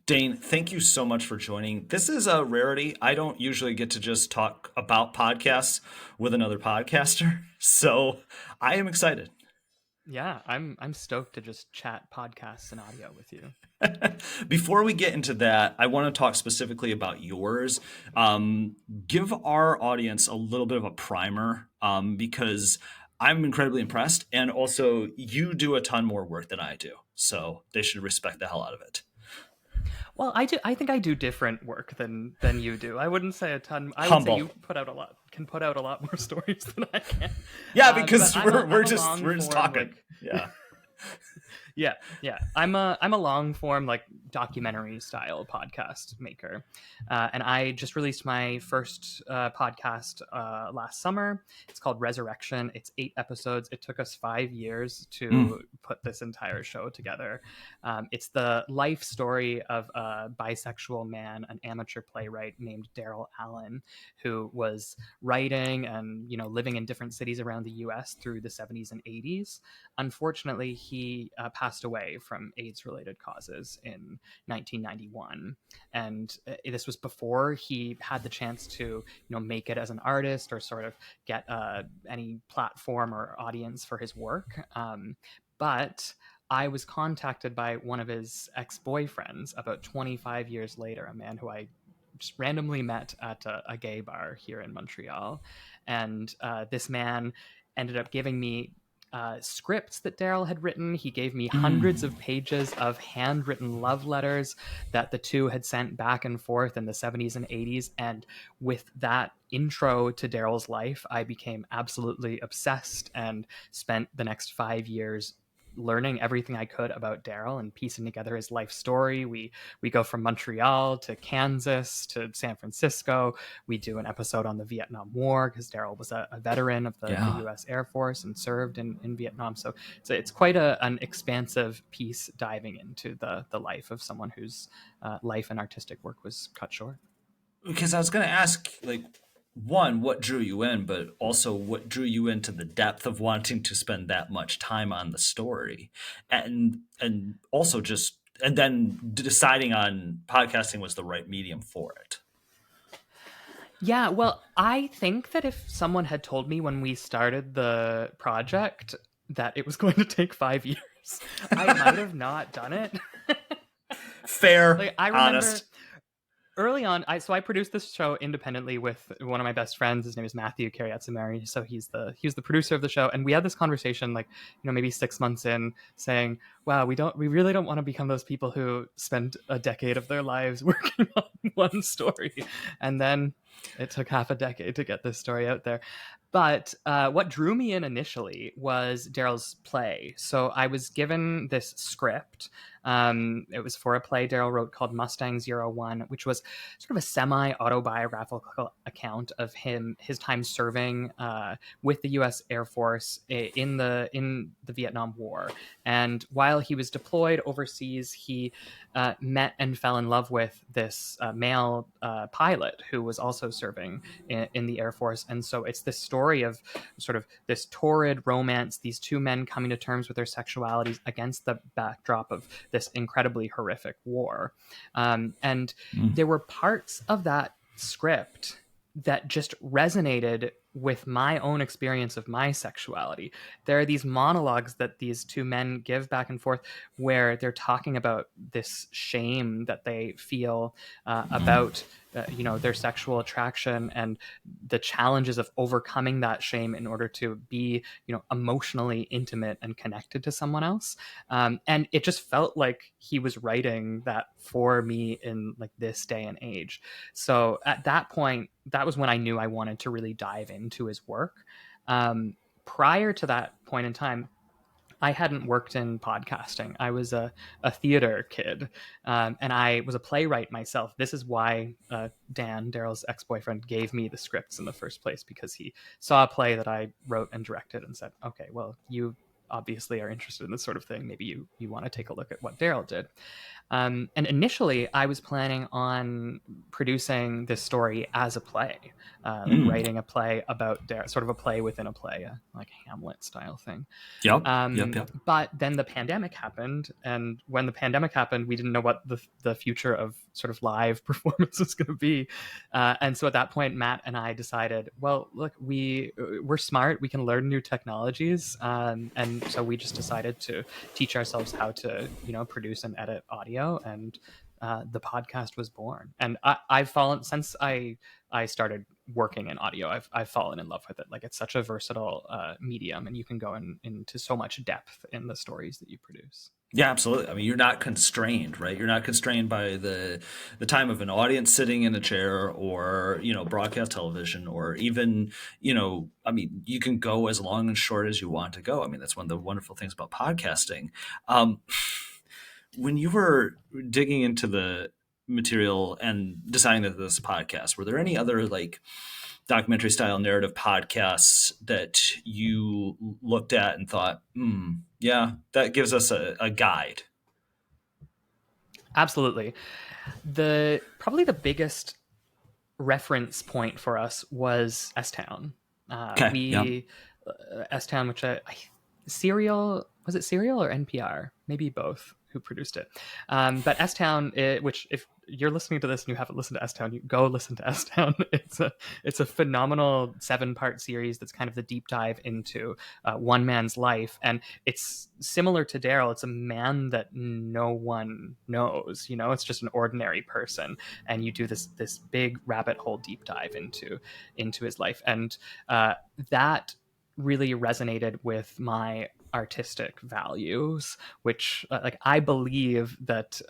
Dane, thank you so much for joining. This is a rarity. I don't usually get to just talk about podcasts with another podcaster, so I am excited. Yeah, I'm stoked to just chat podcasts and audio with you. Before we get into that, I want to talk specifically about yours. Um, Give our audience a little bit of a primer because I'm incredibly impressed, and also you do a ton more work than I do, so they should respect the hell out of it. Well, I think I do different work than you do. I wouldn't say a ton. I would say Humble. you can put out a lot more stories than I can. Yeah, But because we're I'm a just long we're just form talking. like Yeah. yeah. I'm a long form like documentary style podcast maker, and I just released my first podcast last summer. It's called Resurrection. It's 8 episodes. It took us 5 years Mm. to put this entire show together. It's the life story of a bisexual man, an amateur playwright named Daryl Allen, who was writing and living in different cities around the U.S. through the 70s and 80s. Unfortunately, he passed away from AIDS-related causes in 1991, and this was before he had the chance to, make it as an artist or sort of get any platform or audience for his work. But I was contacted by one of his ex-boyfriends about 25 years later, a man who I just randomly met at a gay bar here in Montreal, and this man ended up giving me scripts that Daryl had written. He gave me hundreds Mm. of pages of handwritten love letters that the two had sent back and forth in the 70s and 80s. And with that intro to Daryl's life, I became absolutely obsessed and spent the next 5 years learning everything I could about Daryl and piecing together his life story. We go from Montreal to Kansas to San Francisco. We do an episode on the Vietnam War because Daryl was a veteran of the Yeah. U.S. Air Force and served in Vietnam. So it's quite an expansive piece diving into the life of someone whose life and artistic work was cut short. Because I was going to ask, like, one, what drew you in, but also what drew you into the depth of wanting to spend that much time on the story, and also just and then deciding on podcasting was the right medium for it. Yeah, well, I think that if someone had told me when we started the project that it was going to take 5 years, I might have not done it. Fair, Like I remember honest. early on, I produced this show independently with one of my best friends. His name is Matthew Carriatsamari. So he's the producer of the show, and we had this conversation like maybe 6 months in, saying, "Wow, we really don't want to become those people who spend a decade of their lives working on one story," and then it took half a decade to get this story out there. But what drew me in initially was Daryl's play. So I was given this script. It was for a play Daryl wrote called Mustang Zero One, which was sort of a semi-autobiographical account of his time serving with the U.S. Air Force in the Vietnam War. And while he was deployed overseas, he met and fell in love with this male pilot who was also serving in the Air Force. And so it's this story of sort of this torrid romance, these two men coming to terms with their sexualities against the backdrop of this incredibly horrific war. And Mm. there were parts of that script that just resonated with my own experience of my sexuality. There are these monologues that these two men give back and forth where they're talking about this shame that they feel about their sexual attraction and the challenges of overcoming that shame in order to be emotionally intimate and connected to someone else. And it just felt like he was writing that for me in like this day and age. So at that point, that was when I knew I wanted to really dive into his work. Prior to that point in time, I hadn't worked in podcasting. I was a theater kid, and I was a playwright myself. This is why Dan, Daryl's ex-boyfriend, gave me the scripts in the first place, because he saw a play that I wrote and directed and said, okay, well, obviously are interested in this sort of thing, maybe you want to take a look at what Daryl did. And initially, I was planning on producing this story as a play, like Mm. writing a play about Daryl, sort of a play within a play, like Hamlet style thing. Yep. Yep. But then the pandemic happened, and when the pandemic happened, we didn't know what the future of sort of live performance was going to be. And so at that point, Matt and I decided, well, look, we're smart, we can learn new technologies, and so we just decided to teach ourselves how to, produce and edit audio, and the podcast was born. And I've fallen since I started working in audio. I've fallen in love with it. Like, it's such a versatile medium, and you can go into so much depth in the stories that you produce. Yeah, absolutely. I mean, you're not constrained, right? You're not constrained by the time of an audience sitting in a chair, or broadcast television, or even I mean, you can go as long and short as you want to go. I mean, that's one of the wonderful things about podcasting. When you were digging into the material and deciding that this podcast, were there any other like documentary style narrative podcasts that you looked at and thought, yeah, that gives us a guide? Absolutely. Probably the biggest reference point for us was S-Town. Okay. Yeah. S-Town, which Serial, was it Serial or NPR? Maybe both, who produced it. But S-Town, which if you're listening to this and you haven't listened to S-Town, you go listen to S-Town. It's a phenomenal 7-part series that's kind of the deep dive into one man's life. And it's similar to Daryl. It's a man that no one knows, it's just an ordinary person. And you do this big rabbit hole deep dive into his life. And that really resonated with my artistic values, which I believe that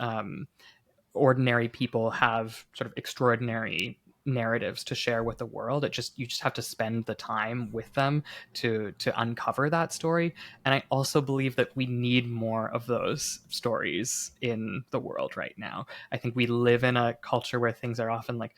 ordinary people have sort of extraordinary narratives to share with the world. You just have to spend the time with them to uncover that story. And I also believe that we need more of those stories in the world right now. I think we live in a culture where things are often like,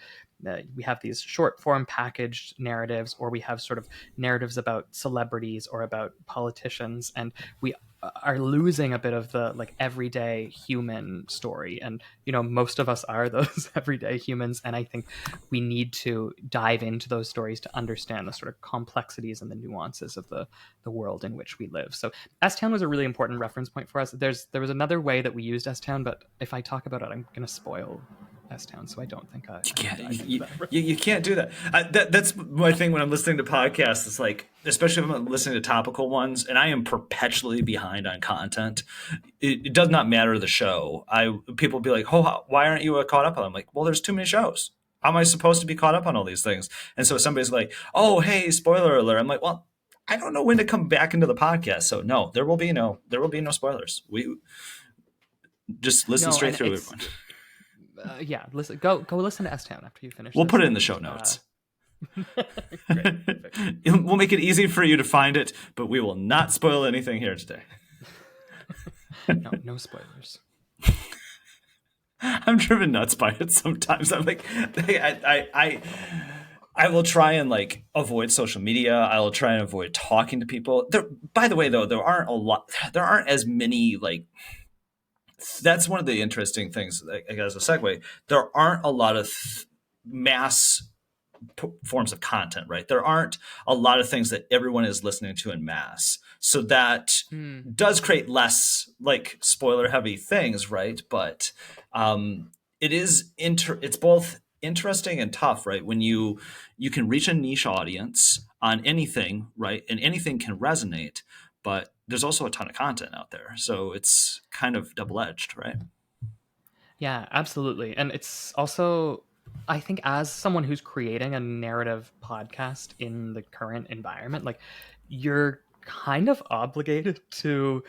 we have these short form packaged narratives, or we have sort of narratives about celebrities or about politicians, and we are losing a bit of the like everyday human story. And most of us are those everyday humans, and I think we need to dive into those stories to understand the sort of complexities and the nuances of the world in which we live. So S-Town was a really important reference point for us. There was another way that we used S-Town, but if I talk about it, I'm going to spoil S-Town, so I don't think you can't. You can't do that. That's my thing when I'm listening to podcasts. It's like, especially if I'm listening to topical ones, and I am perpetually behind on content. It does not matter the show. People will be like, "Oh, why aren't you caught up on?" I'm like, "Well, there's too many shows. How am I supposed to be caught up on all these things?" And so somebody's like, "Oh, hey, spoiler alert." I'm like, "Well, I don't know when to come back into the podcast, so no, there will be no spoilers. We just listen straight through everyone." Yeah, go listen to S-Town after you finish. We'll put it in the show notes. Great. We'll make it easy for you to find it, but we will not spoil anything here today. No spoilers. I'm driven nuts by it sometimes. I'm like, I will try and like avoid social media. I will try and avoid talking to people. By the way, though, there aren't as many like. That's one of the interesting things. As a segue, there aren't a lot of mass forms of content, right? There aren't a lot of things that everyone is listening to in mass. So that does create less like spoiler heavy things, right? But it's both interesting and tough, right? When you can reach a niche audience on anything, right? And anything can resonate, but there's also a ton of content out there. So it's kind of double-edged, right? Yeah, absolutely. And it's also, I think, as someone who's creating a narrative podcast in the current environment, like, you're kind of obligated to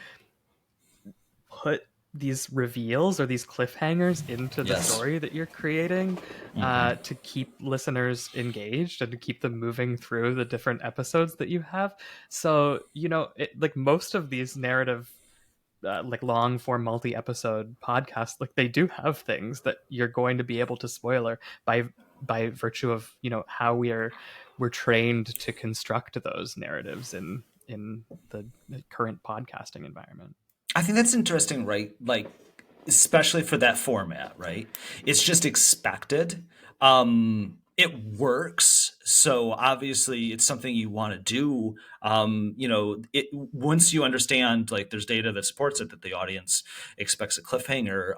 put these reveals or these cliffhangers into the story that you're creating, to keep listeners engaged and to keep them moving through the different episodes that you have. So, like most of these narrative like long form multi-episode podcasts, like they do have things that you're going to be able to spoiler by virtue of how we're trained to construct those narratives in in the current podcasting environment. I think that's interesting, right? Like, especially for that format, right? It's just expected. It works, so obviously it's something you want to do. Once you understand, like, there's data that supports it, that the audience expects a cliffhanger.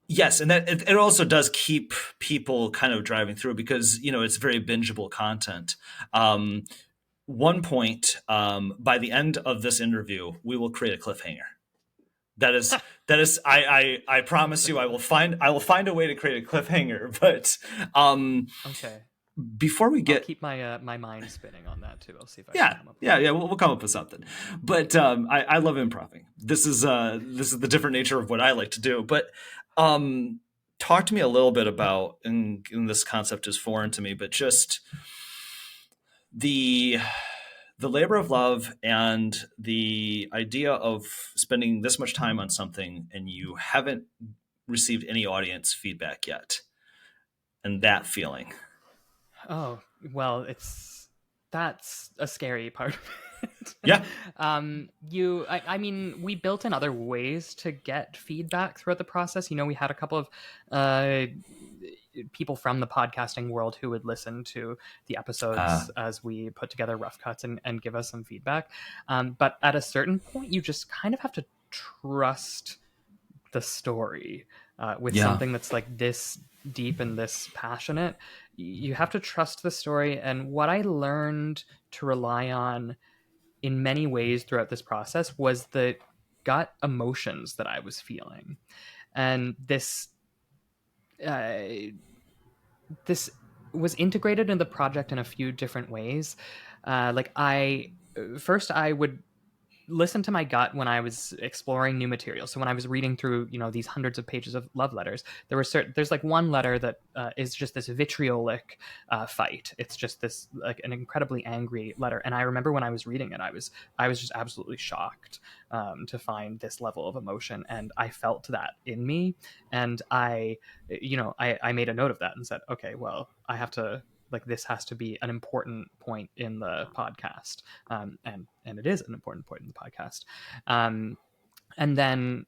Yes, and that it also does keep people kind of driving through because it's very bingeable content. Um, One point, by the end of this interview, we will create a cliffhanger. That is I promise you, I will find a way to create a cliffhanger. But Okay. before we I'll get keep my mind spinning on that too. I'll see if I can yeah come up with yeah something. yeah we'll come up with something. But I love improving. This is the different nature of what I like to do. But um, talk to me a little bit about, and this concept is foreign to me, but just the the labor of love and the idea of spending this much time on something and you haven't received any audience feedback yet, and that feeling. Oh, well, that's a scary part of it. Yeah. I mean, we built in other ways to get feedback throughout the process. We had a couple of uh, people from the podcasting world who would listen to the Uh, episodes as we put together rough cuts and give us some feedback. But at a certain point, you just kind of have to trust the story with yeah. something that's like this deep and this passionate. You have to trust the story. And what I learned to rely on in many ways throughout this process was the gut emotions that I was feeling. And uh, this was integrated in the project in a few different ways. Like I would listen to my gut when I was exploring new material. So when I was reading through, these hundreds of pages of love letters, there's like one letter that is just this vitriolic fight. It's just this like an incredibly angry letter. And I remember when I was reading it, I was just absolutely shocked to find this level of emotion, and I felt that in me. And I made a note of that and said, okay, well, I have to, like, this has to be an important point in the podcast, and it is an important point in the podcast. And then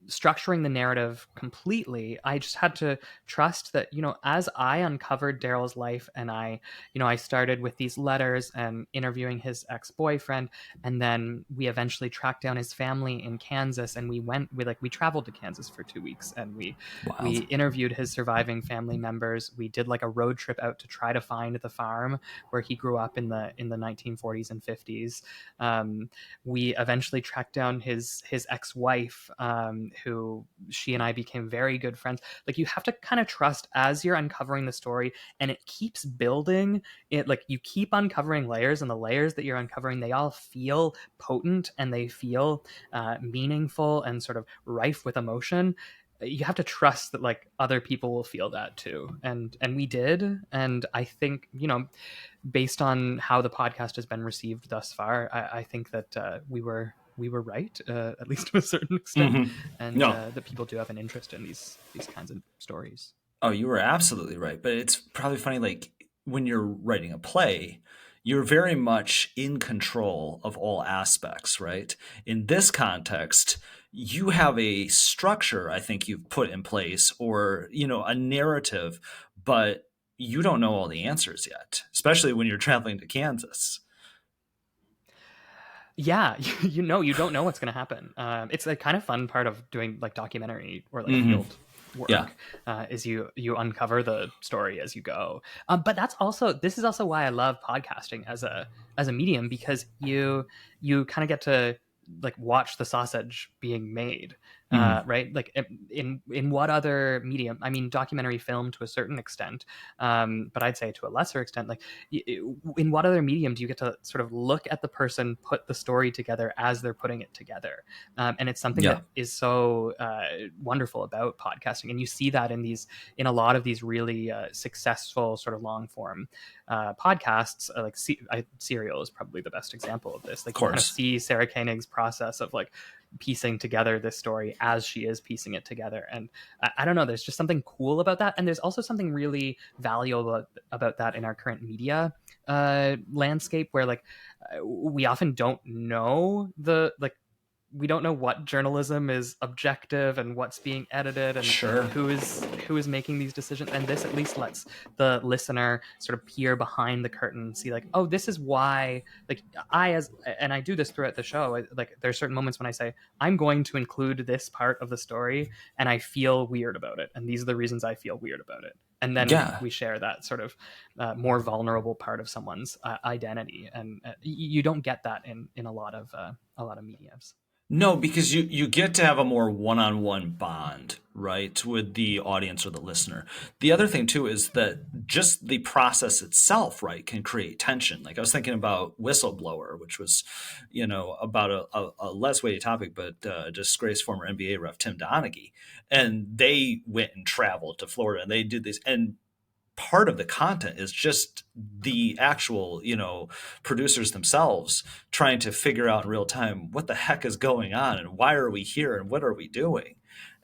structuring the narrative completely, I just had to trust that, as I uncovered Daryl's life, and I started with these letters and interviewing his ex-boyfriend, and then we eventually tracked down his family in Kansas, and we traveled to Kansas for 2 weeks, and we Wild. interviewed his surviving family members. We did like a road trip out to try to find the farm where he grew up in the 1940s and 50s. We eventually tracked down his ex-wife, who she and I became very good friends. Like, you have to kind of trust as you're uncovering the story, and it keeps building. It, like, you keep uncovering layers, and the layers that you're uncovering, they all feel potent, and they feel meaningful and sort of rife with emotion. You have to trust that, like, other people will feel that too, and we did. And I think, based on how the podcast has been received thus far, I think that we were right, at least to a certain extent, Hmm. and No. that people do have an interest in these kinds of stories. Oh, you were absolutely right. But it's probably funny, like, when you're writing a play, you're very much in control of all aspects, right? In this context, you have a structure, I think you've put in place, or, a narrative, but you don't know all the answers yet, especially when you're traveling to Kansas. Yeah, you don't know what's going to happen. It's a kind of fun part of doing like documentary or like Hmm. field Yeah. work, is you uncover the story as you go. But this is also why I love podcasting as a medium, because you kind of get to like watch the sausage being made. Hmm. Right, like in what other medium? I mean, documentary film to a certain extent, but I'd say to a lesser extent, like, in what other medium do you get to sort of look at the person put the story together as they're putting it together? And it's something Yeah. that is so wonderful about podcasting, and you see that in a lot of these really successful sort of long form podcasts. Serial is probably the best example of this. Of Like, you kind of course. see Sarah Koenig's process of like piecing together this story as she is piecing it together. And I don't know, there's just something cool about that. And there's also something really valuable about that in our current media landscape, where like we often don't know the like we don't know what journalism is objective and what's being edited and Sure. who is making these decisions. And this at least lets the listener sort of peer behind the curtain and see like, oh, this is why, like I do this throughout the show, like there's certain moments when I say I'm going to include this part of the story and I feel weird about it, and these are the reasons I feel weird about it. And then Yeah. we share that sort of more vulnerable part of someone's identity, and you don't get that in a lot of mediums. No, because you get to have a more one-on-one bond, right, with the audience or the listener. The other thing too is that just the process itself, right, can create tension. Like I was thinking about Whistleblower, which was, about a less weighty topic, but disgraced former NBA ref Tim Donaghy, and they went and traveled to Florida and they did this, and part of the content is just the actual, producers themselves trying to figure out in real time what the heck is going on and why are we here and what are we doing.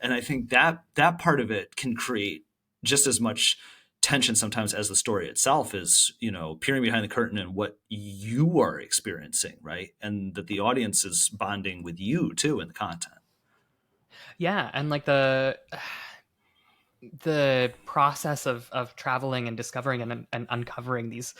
And I think that part of it can create just as much tension sometimes as the story itself is, peering behind the curtain and what you are experiencing, right? And that the audience is bonding with you too in the content. Yeah, and like the process of traveling and discovering and uncovering these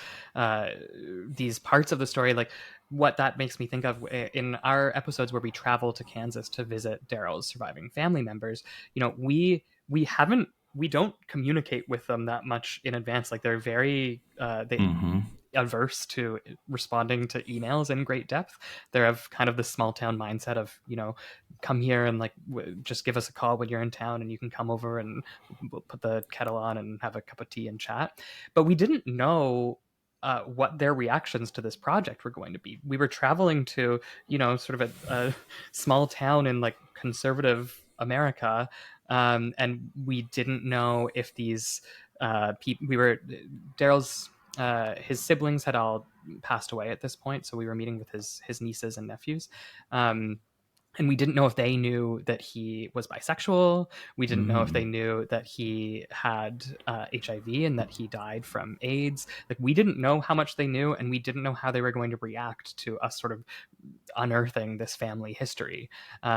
parts of the story, like what that makes me think of in our episodes where we travel to Kansas to visit Daryl's surviving family members. We don't communicate with them that much in advance. Like they're very they Mm-hmm. averse to responding to emails in great depth. They're of kind of the small town mindset of, come here and like just give us a call when you're in town and you can come over and we'll put the kettle on and have a cup of tea and chat. But we didn't know what their reactions to this project were going to be. We were traveling to, sort of a small town in like conservative America. And we didn't know if these people, Daryl's his siblings had all passed away at this point, so we were meeting with his nieces and nephews. And we didn't know if they knew that he was bisexual. We didn't know if they Mm. knew that he had HIV and that he died from AIDS. Like we didn't know how much they knew, and we didn't know how they were going to react to us sort of unearthing this family history.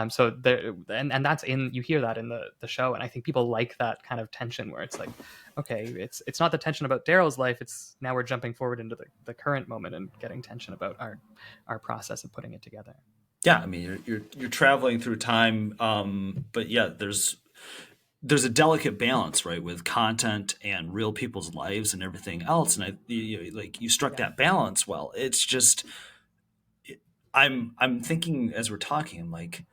So there, and that's you hear that in the show, and I think people like that kind of tension where it's like, okay, it's not the tension about Daryl's life. It's now we're jumping forward into the current moment and getting tension about our process of putting it together. Yeah, I mean, you're traveling through time, but yeah, there's a delicate balance, right, with content and real people's lives and everything else. And like you struck Yeah. that balance well. It's just I'm thinking as we're talking, I'm like,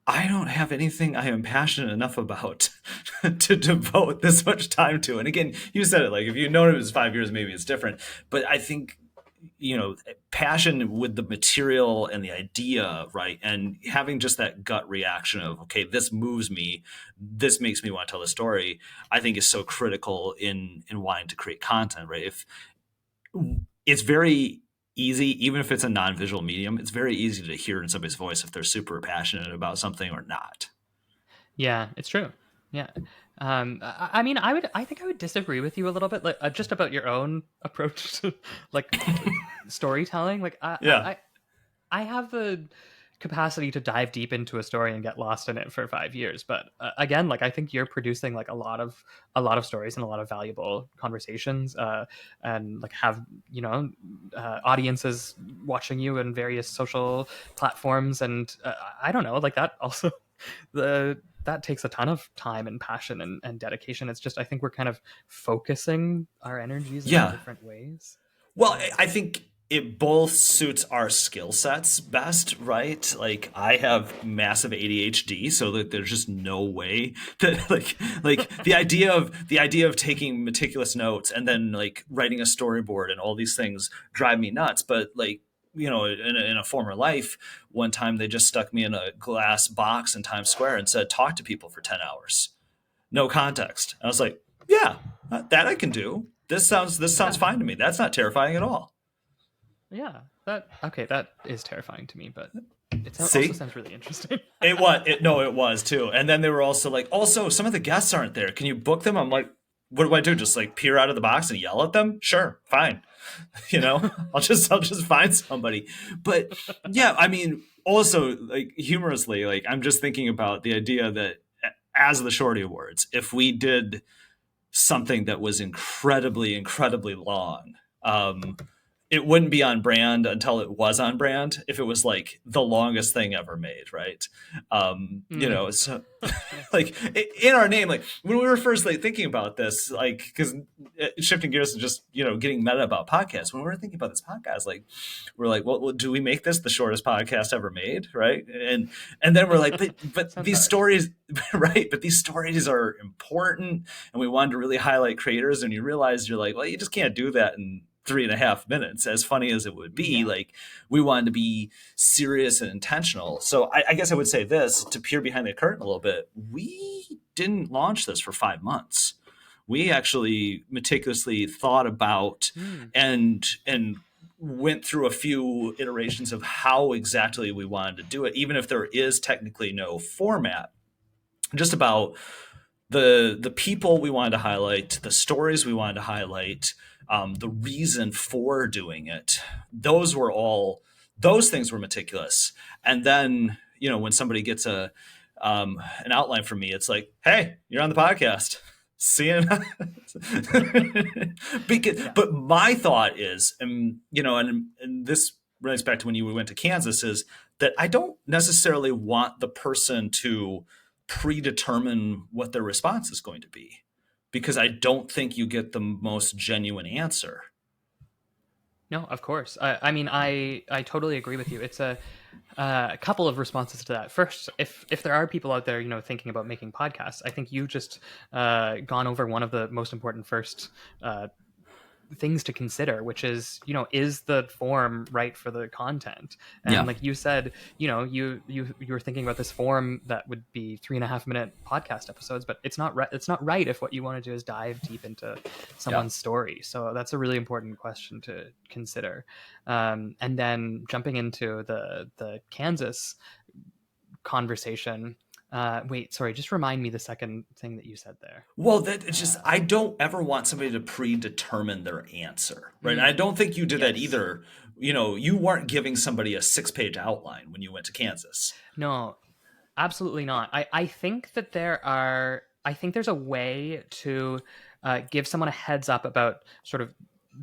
I don't have anything I am passionate enough about to devote this much time to. And again, you said it, like if you've known it was 5 years, maybe it's different. But I think, passion with the material and the idea, right? And having just that gut reaction of, okay, this moves me, this makes me want to tell the story, I think is so critical in wanting to create content, right? If it's very easy, even if it's a non-visual medium, it's very easy to hear in somebody's voice if they're super passionate about something or not. Yeah, it's true. Yeah. I mean, I think I would disagree with you a little bit, like just about your own approach to like storytelling. Like Yeah. I have the capacity to dive deep into a story and get lost in it for 5 years. But again, like I think you're producing like a lot of stories and a lot of valuable conversations, and like have audiences watching you in various social platforms, and I don't know, like that also that takes a ton of time and passion and dedication. It's just I think we're kind of focusing our energies in Yeah. different ways. Well, Um, I think it both suits our skill sets best, right? Like I have massive ADHD, so that there's just no way that like the idea of taking meticulous notes and then like writing a storyboard and all these things drive me nuts. But like in a former life, one time they just stuck me in a glass box in Times Square and said, "Talk to people for 10 hours, no context." I was like, "Yeah, that I can do. This sounds yeah, fine to me. That's not terrifying at all." yeah. That is terrifying to me, but It also See, sounds really interesting. it was too. And then they were also like, also some of the guests aren't there. Can you book them? I'm like, what do I do? Just like peer out of the box and yell at them? Sure, fine. I'll just find somebody. But yeah, I mean, also like humorously, like I'm just thinking about the idea that as the Shorty Awards, if we did something that was incredibly, incredibly long, it wouldn't be on brand until it was on brand. If it was like the longest thing ever made, right? Mm. So Yes. like in our name, like when we were first like thinking about this, like because shifting gears and just getting meta about podcasts. When we were thinking about this podcast, like we're like, well, do we make this the shortest podcast ever made, right? And then we're like, but Sounds these hard. stories, right? But these stories are important, and we wanted to really highlight creators. And you realize you're like, well, you just can't do that in 3.5 minutes, as funny as it would be. Yeah. Like we wanted to be serious and intentional. So I guess I would say this to peer behind the curtain a little bit. We didn't launch this for 5 months. We actually meticulously thought about Mm. and went through a few iterations of how exactly we wanted to do it, even if there is technically no format. Just about the people we wanted to highlight, the stories we wanted to highlight, the reason for doing it. Those things were meticulous. And then when somebody gets an outline from me, it's like, hey, you're on the podcast. See you. Yeah. But my thought is, and this relates back to when you went to Kansas, is that I don't necessarily want the person to predetermine what their response is going to be, because I don't think you get the most genuine answer. No, of course. I mean, I totally agree with you. It's a couple of responses to that. First, if there are people out there, thinking about making podcasts, I think you just gone over one of the most important first things to consider, which is the form right for the content? And Yeah. like you said, you were thinking about this form that would be 3.5 minute podcast episodes, but it's not right. It's not right if what you want to do is dive deep into Yeah. someone's story. So that's a really important question to consider. And then jumping into the Kansas conversation. Wait, sorry, just remind me the second thing that you said there. Well, that it's just I don't ever want somebody to predetermine their answer, right? And I Mm, don't think you did that yes. either. You weren't giving somebody a 6-page outline when you went to Kansas. No, absolutely not. I think that I think there's a way to give someone a heads up about sort of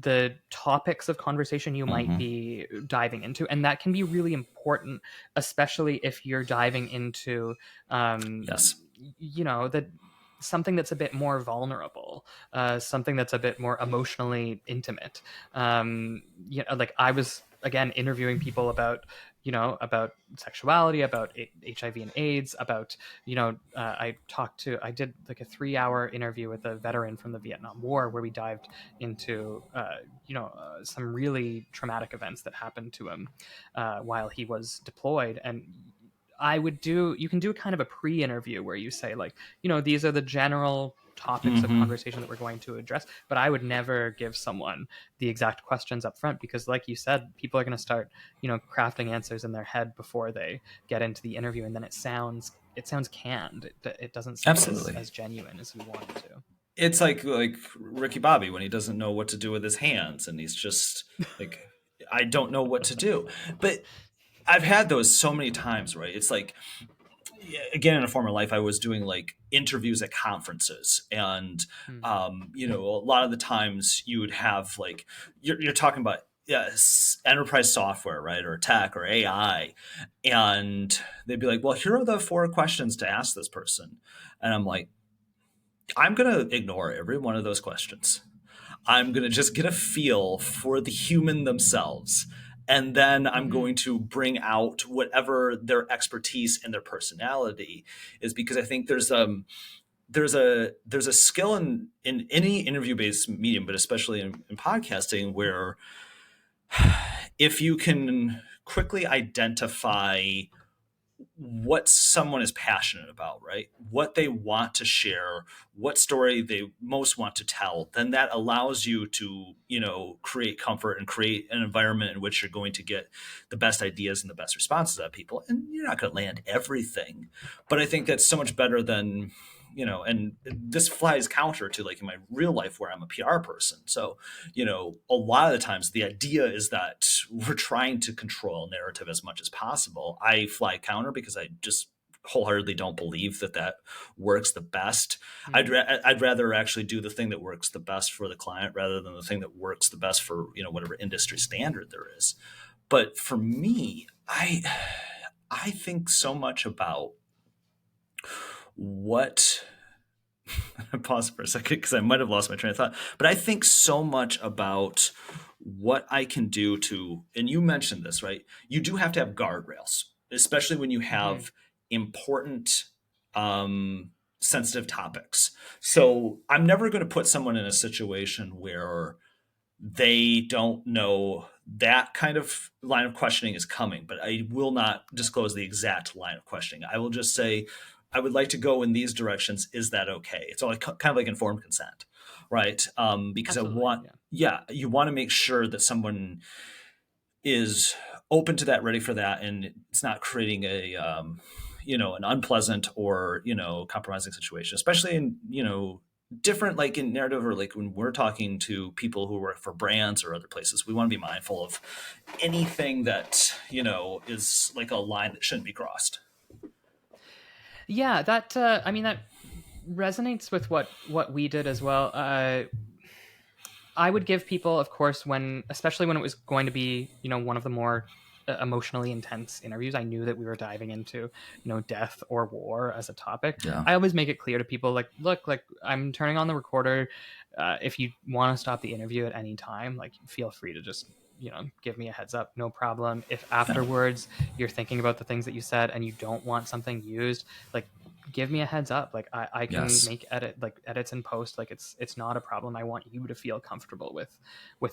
the topics of conversation you might Mm-hmm. be diving into. And that can be really important, especially if you're diving into, Yes. that something that's a bit more vulnerable, something that's a bit more emotionally intimate. Like I was, again, interviewing people about sexuality, about HIV and AIDS, about I did like a 3-hour interview with a veteran from the Vietnam War where we dived into some really traumatic events that happened to him while he was deployed. And you can do kind of a pre-interview where you say, like, these are the general topics of Mm-hmm. conversation that we're going to address, but I would never give someone the exact questions up front, because like you said, people are going to start crafting answers in their head before they get into the interview, and then it sounds canned. It doesn't sound Absolutely. as genuine as we want it to. It's like Ricky Bobby when he doesn't know what to do with his hands, and he's just like, I don't know what to do. But I've had those so many times, right? It's like, again, in a former life, I was doing like interviews at conferences, and Hmm. a lot of the times you would have like you're talking about, yes, enterprise software, right, or tech or AI, and they'd be like, well, here are the 4 questions to ask this person, and I'm like, I'm gonna ignore every one of those questions. I'm going to just get a feel for the human themselves. And then I'm Mm-hmm. going to bring out whatever their expertise and their personality is, because I think there's a skill in any interview based medium, but especially in podcasting, where if you can quickly identify what someone is passionate about, right? What they want to share, what story they most want to tell, then that allows you to, create comfort and create an environment in which you're going to get the best ideas and the best responses out of people. And you're not going to land everything, but I think that's so much better than, and this flies counter to like in my real life where I'm a PR person. So, a lot of the times the idea is that we're trying to control narrative as much as possible. I fly counter because I just wholeheartedly don't believe that that works the best. I'd rather actually do the thing that works the best for the client rather than the thing that works the best for, whatever industry standard there is. But for me, I think so much about what I paused for a second because I might have lost my train of thought, but I think so much about what I can do to, and you mentioned this, right? You do have to have guardrails, especially when you have important, sensitive topics. So I'm never going to put someone in a situation where they don't know that kind of line of questioning is coming, but I will not disclose the exact line of questioning. I will just say, I would like to go in these directions. Is that okay? It's all kind of like informed consent, right? Because Absolutely, I want, you want to make sure that someone is open to that, ready for that, and it's not creating a, an unpleasant or compromising situation, especially in different like in narrative or like when we're talking to people who work for brands or other places. We want to be mindful of anything that is like a line that shouldn't be crossed. Yeah, that I mean that resonates with what we did as well. I would give people, of course, especially when it was going to be, one of the more emotionally intense interviews. I knew that we were diving into, death or war as a topic. Yeah. I always make it clear to people, like, look, like I'm turning on the recorder. If you want to stop the interview at any time, like, feel free to just, give me a heads up, no problem. If afterwards you're thinking about the things that you said and you don't want something used, like, give me a heads up. Like I can make edits and post. Like it's not a problem. I want you to feel comfortable with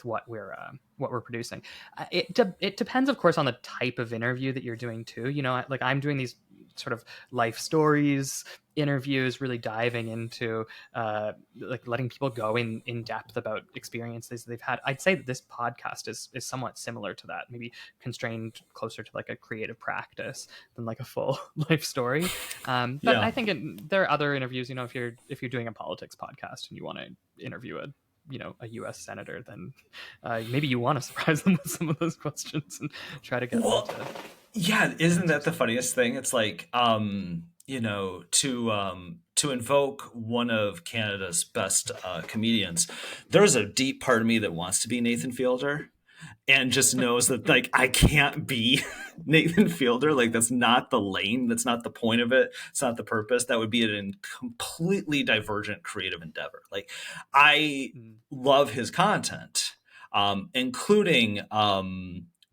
what we're producing. It depends, of course, on the type of interview that you're doing too. Like I'm doing these sort of life stories interviews, really diving into like letting people go in depth about experiences they've had. I'd say that this podcast is somewhat similar to that, maybe constrained closer to like a creative practice than like a full life story. But I think there are other interviews. If you're doing a politics podcast and you want to interview a U.S. senator, then maybe you want to surprise them with some of those questions and try to get them to. Yeah, isn't that the funniest thing? It's like, to invoke one of Canada's best comedians, there's a deep part of me that wants to be Nathan Fielder and just knows that like I can't be Nathan Fielder. Like that's not the lane. That's not the point of it. It's not the purpose. That would be a completely divergent creative endeavor. Like I love his content, including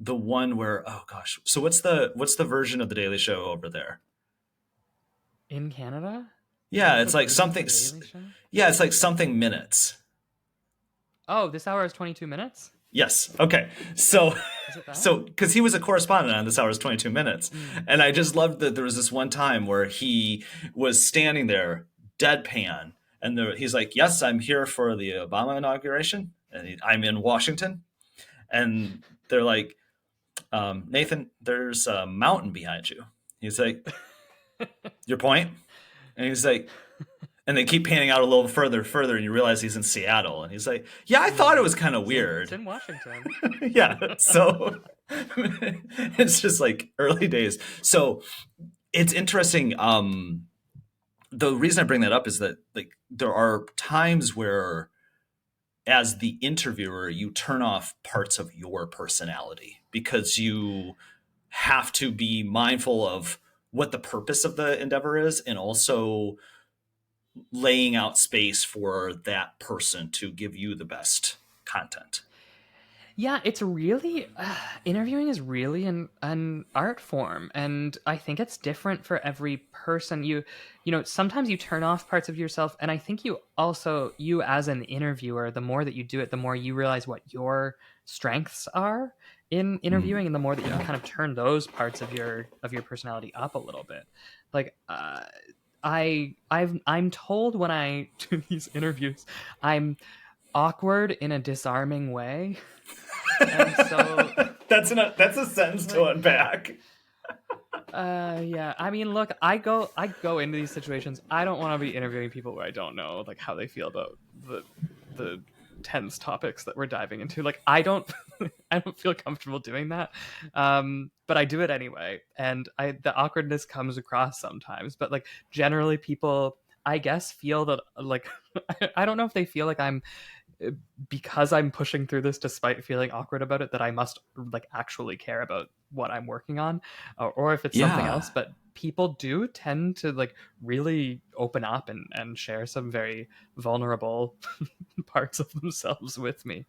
the one where, oh gosh, so what's the version of the Daily Show over there in Canada? Yeah, it's like something. Yeah, it's like something minutes. Oh, this hour is 22 minutes. Yes. Okay. So because he was a correspondent on This Hour is 22 Minutes, and I just loved that there was this one time where he was standing there deadpan, and he's like, "Yes, I'm here for the Obama inauguration, and I'm in Washington," and they're like, "Nathan, there's a mountain behind you." He's like, "Your point?" And he's like, and they keep panning out a little further, and you realize he's in Seattle. And he's like, yeah, I thought it was kind of weird. It's in Washington. Yeah. So it's just like early days. So it's interesting. The reason I bring that up is that like there are times where as the interviewer, you turn off parts of your personality because you have to be mindful of what the purpose of the endeavor is, and also laying out space for that person to give you the best content. Yeah, it's really interviewing is really an art form, and I think it's different for every person. Sometimes you turn off parts of yourself, and I think you as an interviewer, the more that you do it, the more you realize what your strengths are, in Mm. interviewing, and the more that you can kind of turn those parts of your personality up a little bit. Like I'm told when I do these interviews, I'm awkward in a disarming way. And so That's a sentence to like unpack. yeah, I mean, look, I go into these situations. I don't want to be interviewing people where I don't know like how they feel about the tense topics that we're diving into. Like I don't I don't feel comfortable doing that. But I do it anyway. And the awkwardness comes across sometimes, but like generally people I guess feel that like I don't know if they feel like I'm because I'm pushing through this despite feeling awkward about it, that I must like actually care about what I'm working on, or if it's something else. Yeah. But people do tend to like really open up and share some very vulnerable parts of themselves with me.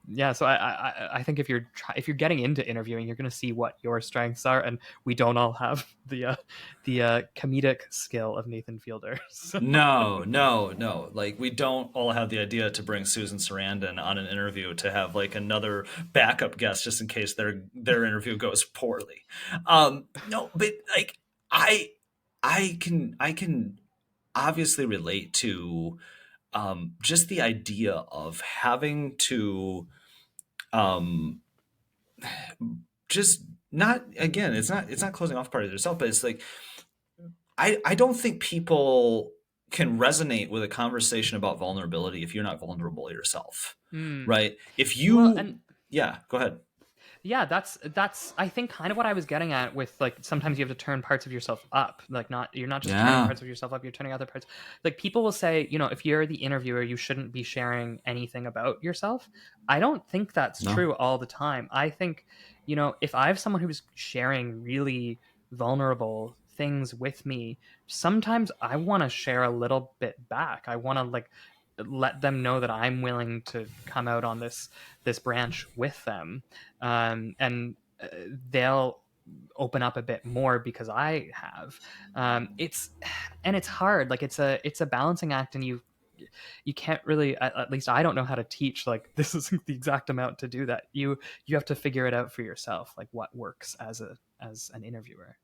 Yeah, so I think if you're getting into interviewing, you're going to see what your strengths are, and we don't all have the comedic skill of Nathan Fielder. So. No, no, no. Like we don't all have the idea to bring Susan Sarandon on an interview to have like another backup guest just in case their interview goes poorly. No, but like I I can obviously relate to just the idea of having to um, just not again. It's not closing off part of yourself, but it's like I don't think people can resonate with a conversation about vulnerability if you're not vulnerable yourself, Hmm. right? If Well, you, and yeah, go ahead. yeah, that's I think kind of what I was getting at with like sometimes you have to turn parts of yourself up. Like not you're not just turning Yeah, parts of yourself up, you're turning other parts. Like people will say, if you're the interviewer, you shouldn't be sharing anything about yourself. I don't think that's no, true all the time. I think, if I have someone who's sharing really vulnerable things with me, sometimes I want to share a little bit back. I want to like let them know that I'm willing to come out on this branch with them, and they'll open up a bit more because I have. It's hard. Like it's a balancing act, and you can't really. At least I don't know how to teach. Like this is the exact amount to do that. You have to figure it out for yourself. Like what works as an interviewer.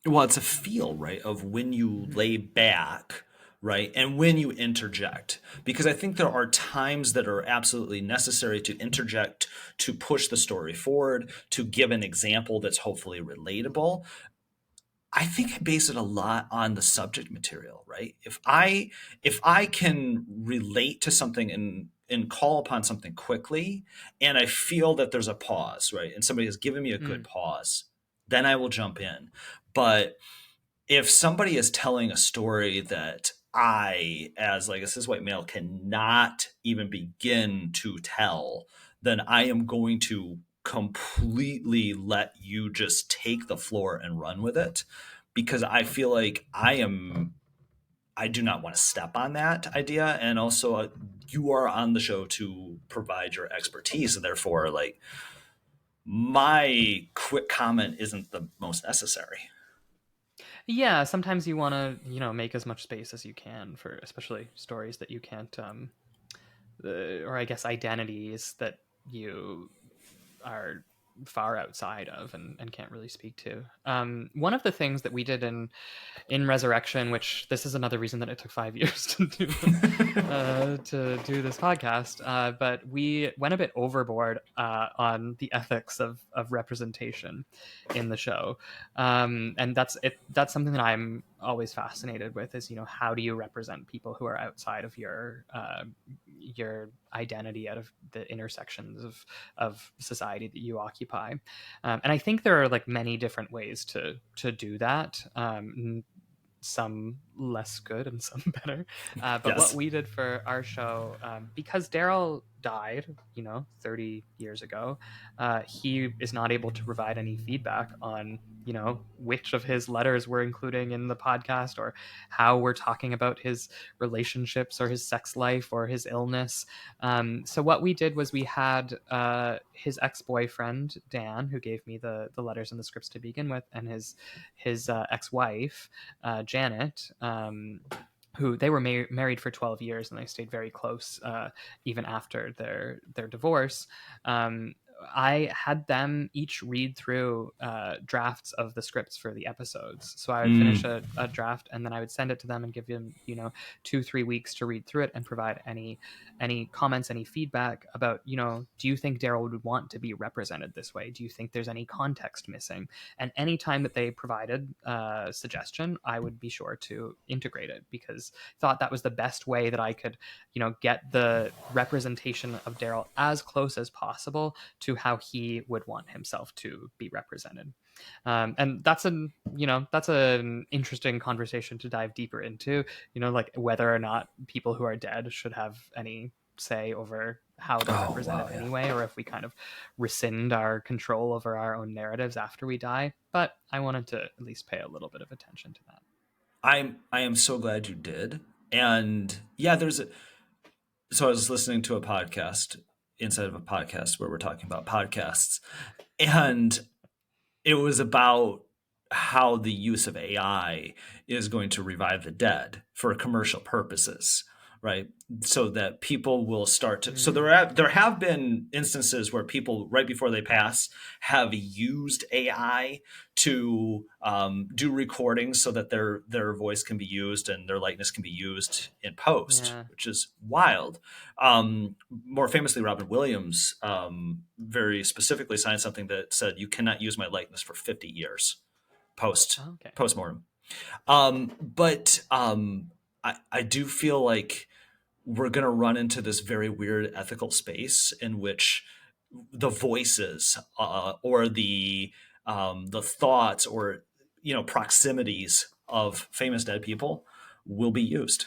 well, it's a feel, right, of when you Mhm. lay back, right, and when you interject. Because I think there are times that are absolutely necessary to interject to push the story forward, to give an example that's hopefully relatable. I think I base it a lot on the subject material, right? If I can relate to something and call upon something quickly, and I feel that there's a pause, right? And somebody has given me a good Mm. pause, then I will jump in. But if somebody is telling a story that I, as like a cis white male, cannot even begin to tell, then I am going to completely let you just take the floor and run with it because I feel like I do not want to step on that idea. And also, you are on the show to provide your expertise. And therefore, like, my quick comment isn't the most necessary. Yeah, sometimes you want to, make as much space as you can for especially stories that you can't or I guess identities that you are far outside of and can't really speak to. One of the things that we did in Resurrection, which this is another reason that it took 5 years to do this podcast, but we went a bit overboard on the ethics of representation in the show, and that's something that I'm always fascinated with is how do you represent people who are outside of your identity, out of the intersections of society that you occupy. And I think there are like many different ways to do that. Some less good and some better. But what Yes. we did for our show, because Daryl died, 30 years ago, he is not able to provide any feedback on, which of his letters we're including in the podcast or how we're talking about his relationships or his sex life or his illness. So what we did was we had his ex-boyfriend, Dan, who gave me the letters and the scripts to begin with, and his ex-wife, Janet, who they were married for 12 years and they stayed very close even after their divorce. I had them each read through drafts of the scripts for the episodes. So I would finish Mm. a draft, and then I would send it to them and give them, 2-3 weeks to read through it and provide any comments, any feedback about, do you think Daryl would want to be represented this way? Do you think there's any context missing? And any time that they provided a suggestion, I would be sure to integrate it, because I thought that was the best way that I could, get the representation of Daryl as close as possible to how he would want himself to be represented. And that's an interesting conversation to dive deeper into, like whether or not people who are dead should have any say over how they're Oh represented wow, yeah. anyway, or if we kind of rescind our control over our own narratives after we die. But I wanted to at least pay a little bit of attention to that. I am so glad you did. And yeah, so I was listening to a podcast inside of a podcast where we're talking about podcasts, and it was about how the use of AI is going to revive the dead for commercial purposes, right? So that people will start to. So Mm, there have been instances where people right before they pass have used AI to do recordings so that their voice can be used and their likeness can be used in post, yeah. which is wild. More famously, Robin Williams very specifically signed something that said you cannot use my likeness for 50 years Okay. postmortem. But I do feel like we're going to run into this very weird ethical space in which the voices or the thoughts or proximities of famous dead people will be used.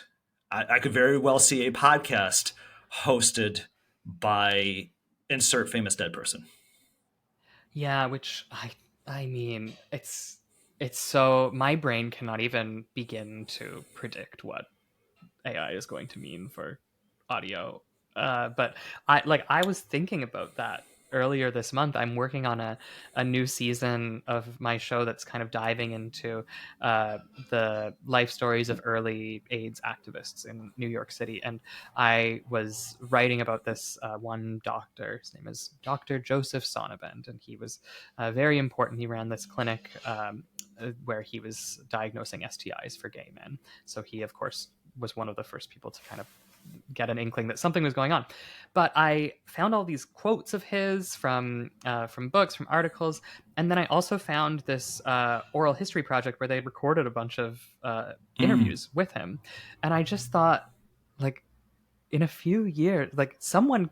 I could very well see a podcast hosted by insert famous dead person. Yeah, which I mean, it's so my brain cannot even begin to predict what AI is going to mean for audio. But I was thinking about that earlier this month. I'm working on a new season of my show that's kind of diving into uh, the life stories of early AIDS activists in New York City. And I was writing about this one doctor. His name is Dr. Joseph Sonnabend, and he was very important. He ran this clinic where he was diagnosing STIs for gay men. So he, of course, was one of the first people to kind of get an inkling that something was going on. But I found all these quotes of his from books, from articles, and then I also found this oral history project where they recorded a bunch of Mm. interviews with him, and I just thought, like, in a few years, like someone,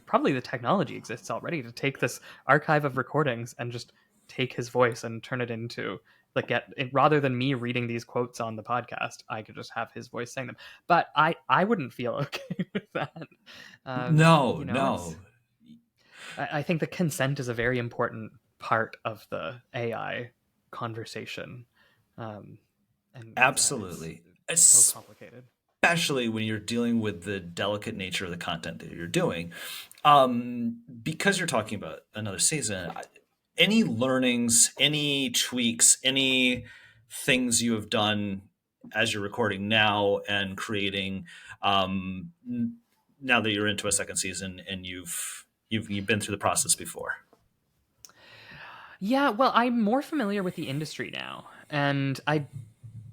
probably the technology exists already to take this archive of recordings and just take his voice and turn it into, like, get it, rather than me reading these quotes on the podcast, I could just have his voice saying them. But I wouldn't feel okay with that. No, It's, no, I think the consent is a very important part of the AI conversation, um, and it's absolutely. so complicated. Especially when you're dealing with the delicate nature of the content that you're doing. Because you're talking about another season, any learnings, any tweaks, any things you have done as you're recording now and creating, now that you're into a second season and you've been through the process before. Yeah, well, I'm more familiar with the industry now, and I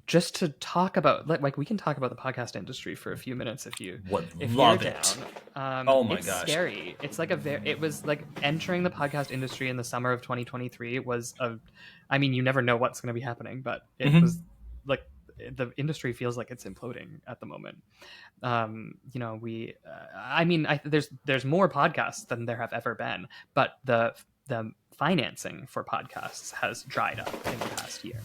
just to talk about, like we can talk about the podcast industry for a few minutes Would if you're love it. down. Oh my It's gosh. scary. It's like it was like entering the podcast industry in the summer of 2023 was a, I mean, you never know what's going to be happening, but it was Hmm. like the industry feels like it's imploding at the moment. We I mean, there's more podcasts than there have ever been, but the financing for podcasts has dried up in the past year.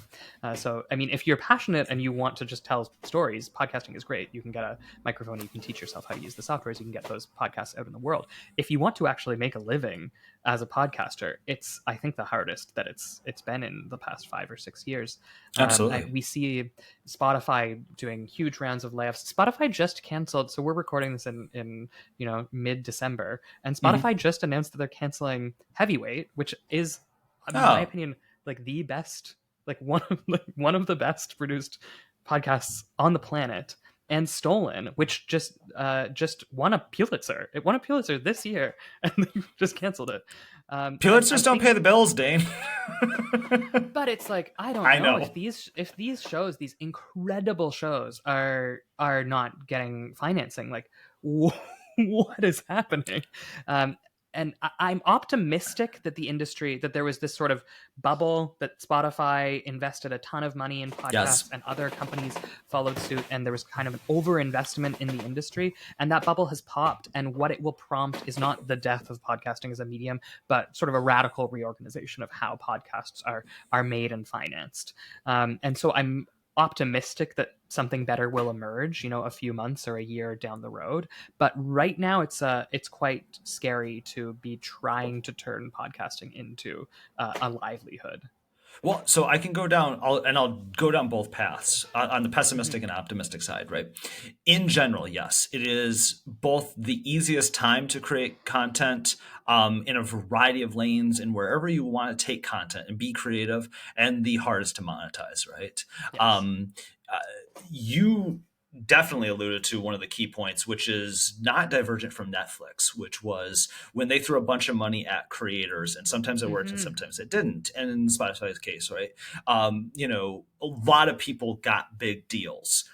So, I mean, if you're passionate and you want to just tell stories, podcasting is great. You can get a microphone, you can teach yourself how to use the softwares, you can get those podcasts out in the world. If you want to actually make a living as a podcaster, it's, I think, the hardest that it's been in the past 5 or 6 years. Absolutely. We see Spotify doing huge rounds of layoffs. Spotify just canceled, so we're recording this in mid-December, and Hmm. Spotify just announced that they're canceling Heavyweight, which is, in my Oh, opinion, like the best, like one of the best produced podcasts on the planet. and Stolen, which just won a Pulitzer. It won a Pulitzer this year, and they just canceled it. Pulitzers don't pay the bills, Dane. But it's like, I don't I know know. if these shows, these incredible shows, are not getting financing. Like, what is happening? And I'm optimistic that the industry, that there was this sort of bubble, that Spotify invested a ton of money in podcasts Yes. and other companies followed suit, and there was kind of an overinvestment in the industry, and that bubble has popped. And what it will prompt is not the death of podcasting as a medium, but sort of a radical reorganization of how podcasts are made and financed. And so I'm optimistic that something better will emerge, a few months or a year down the road. But right now, it's quite scary to be trying to turn podcasting into a livelihood. Well, so I can go down, I'll go down both paths on the Mm-hmm. pessimistic and optimistic side, right? In general, yes, it is both the easiest time to create content in a variety of lanes and wherever you want to take content and be creative, and the hardest to monetize, right? Yes. Um, uh, you definitely alluded to one of the key points, which is not divergent from Netflix, which was when they threw a bunch of money at creators, and sometimes it worked and Mm-hmm. sometimes it didn't. And in Spotify's case, right, a lot of people got big deals,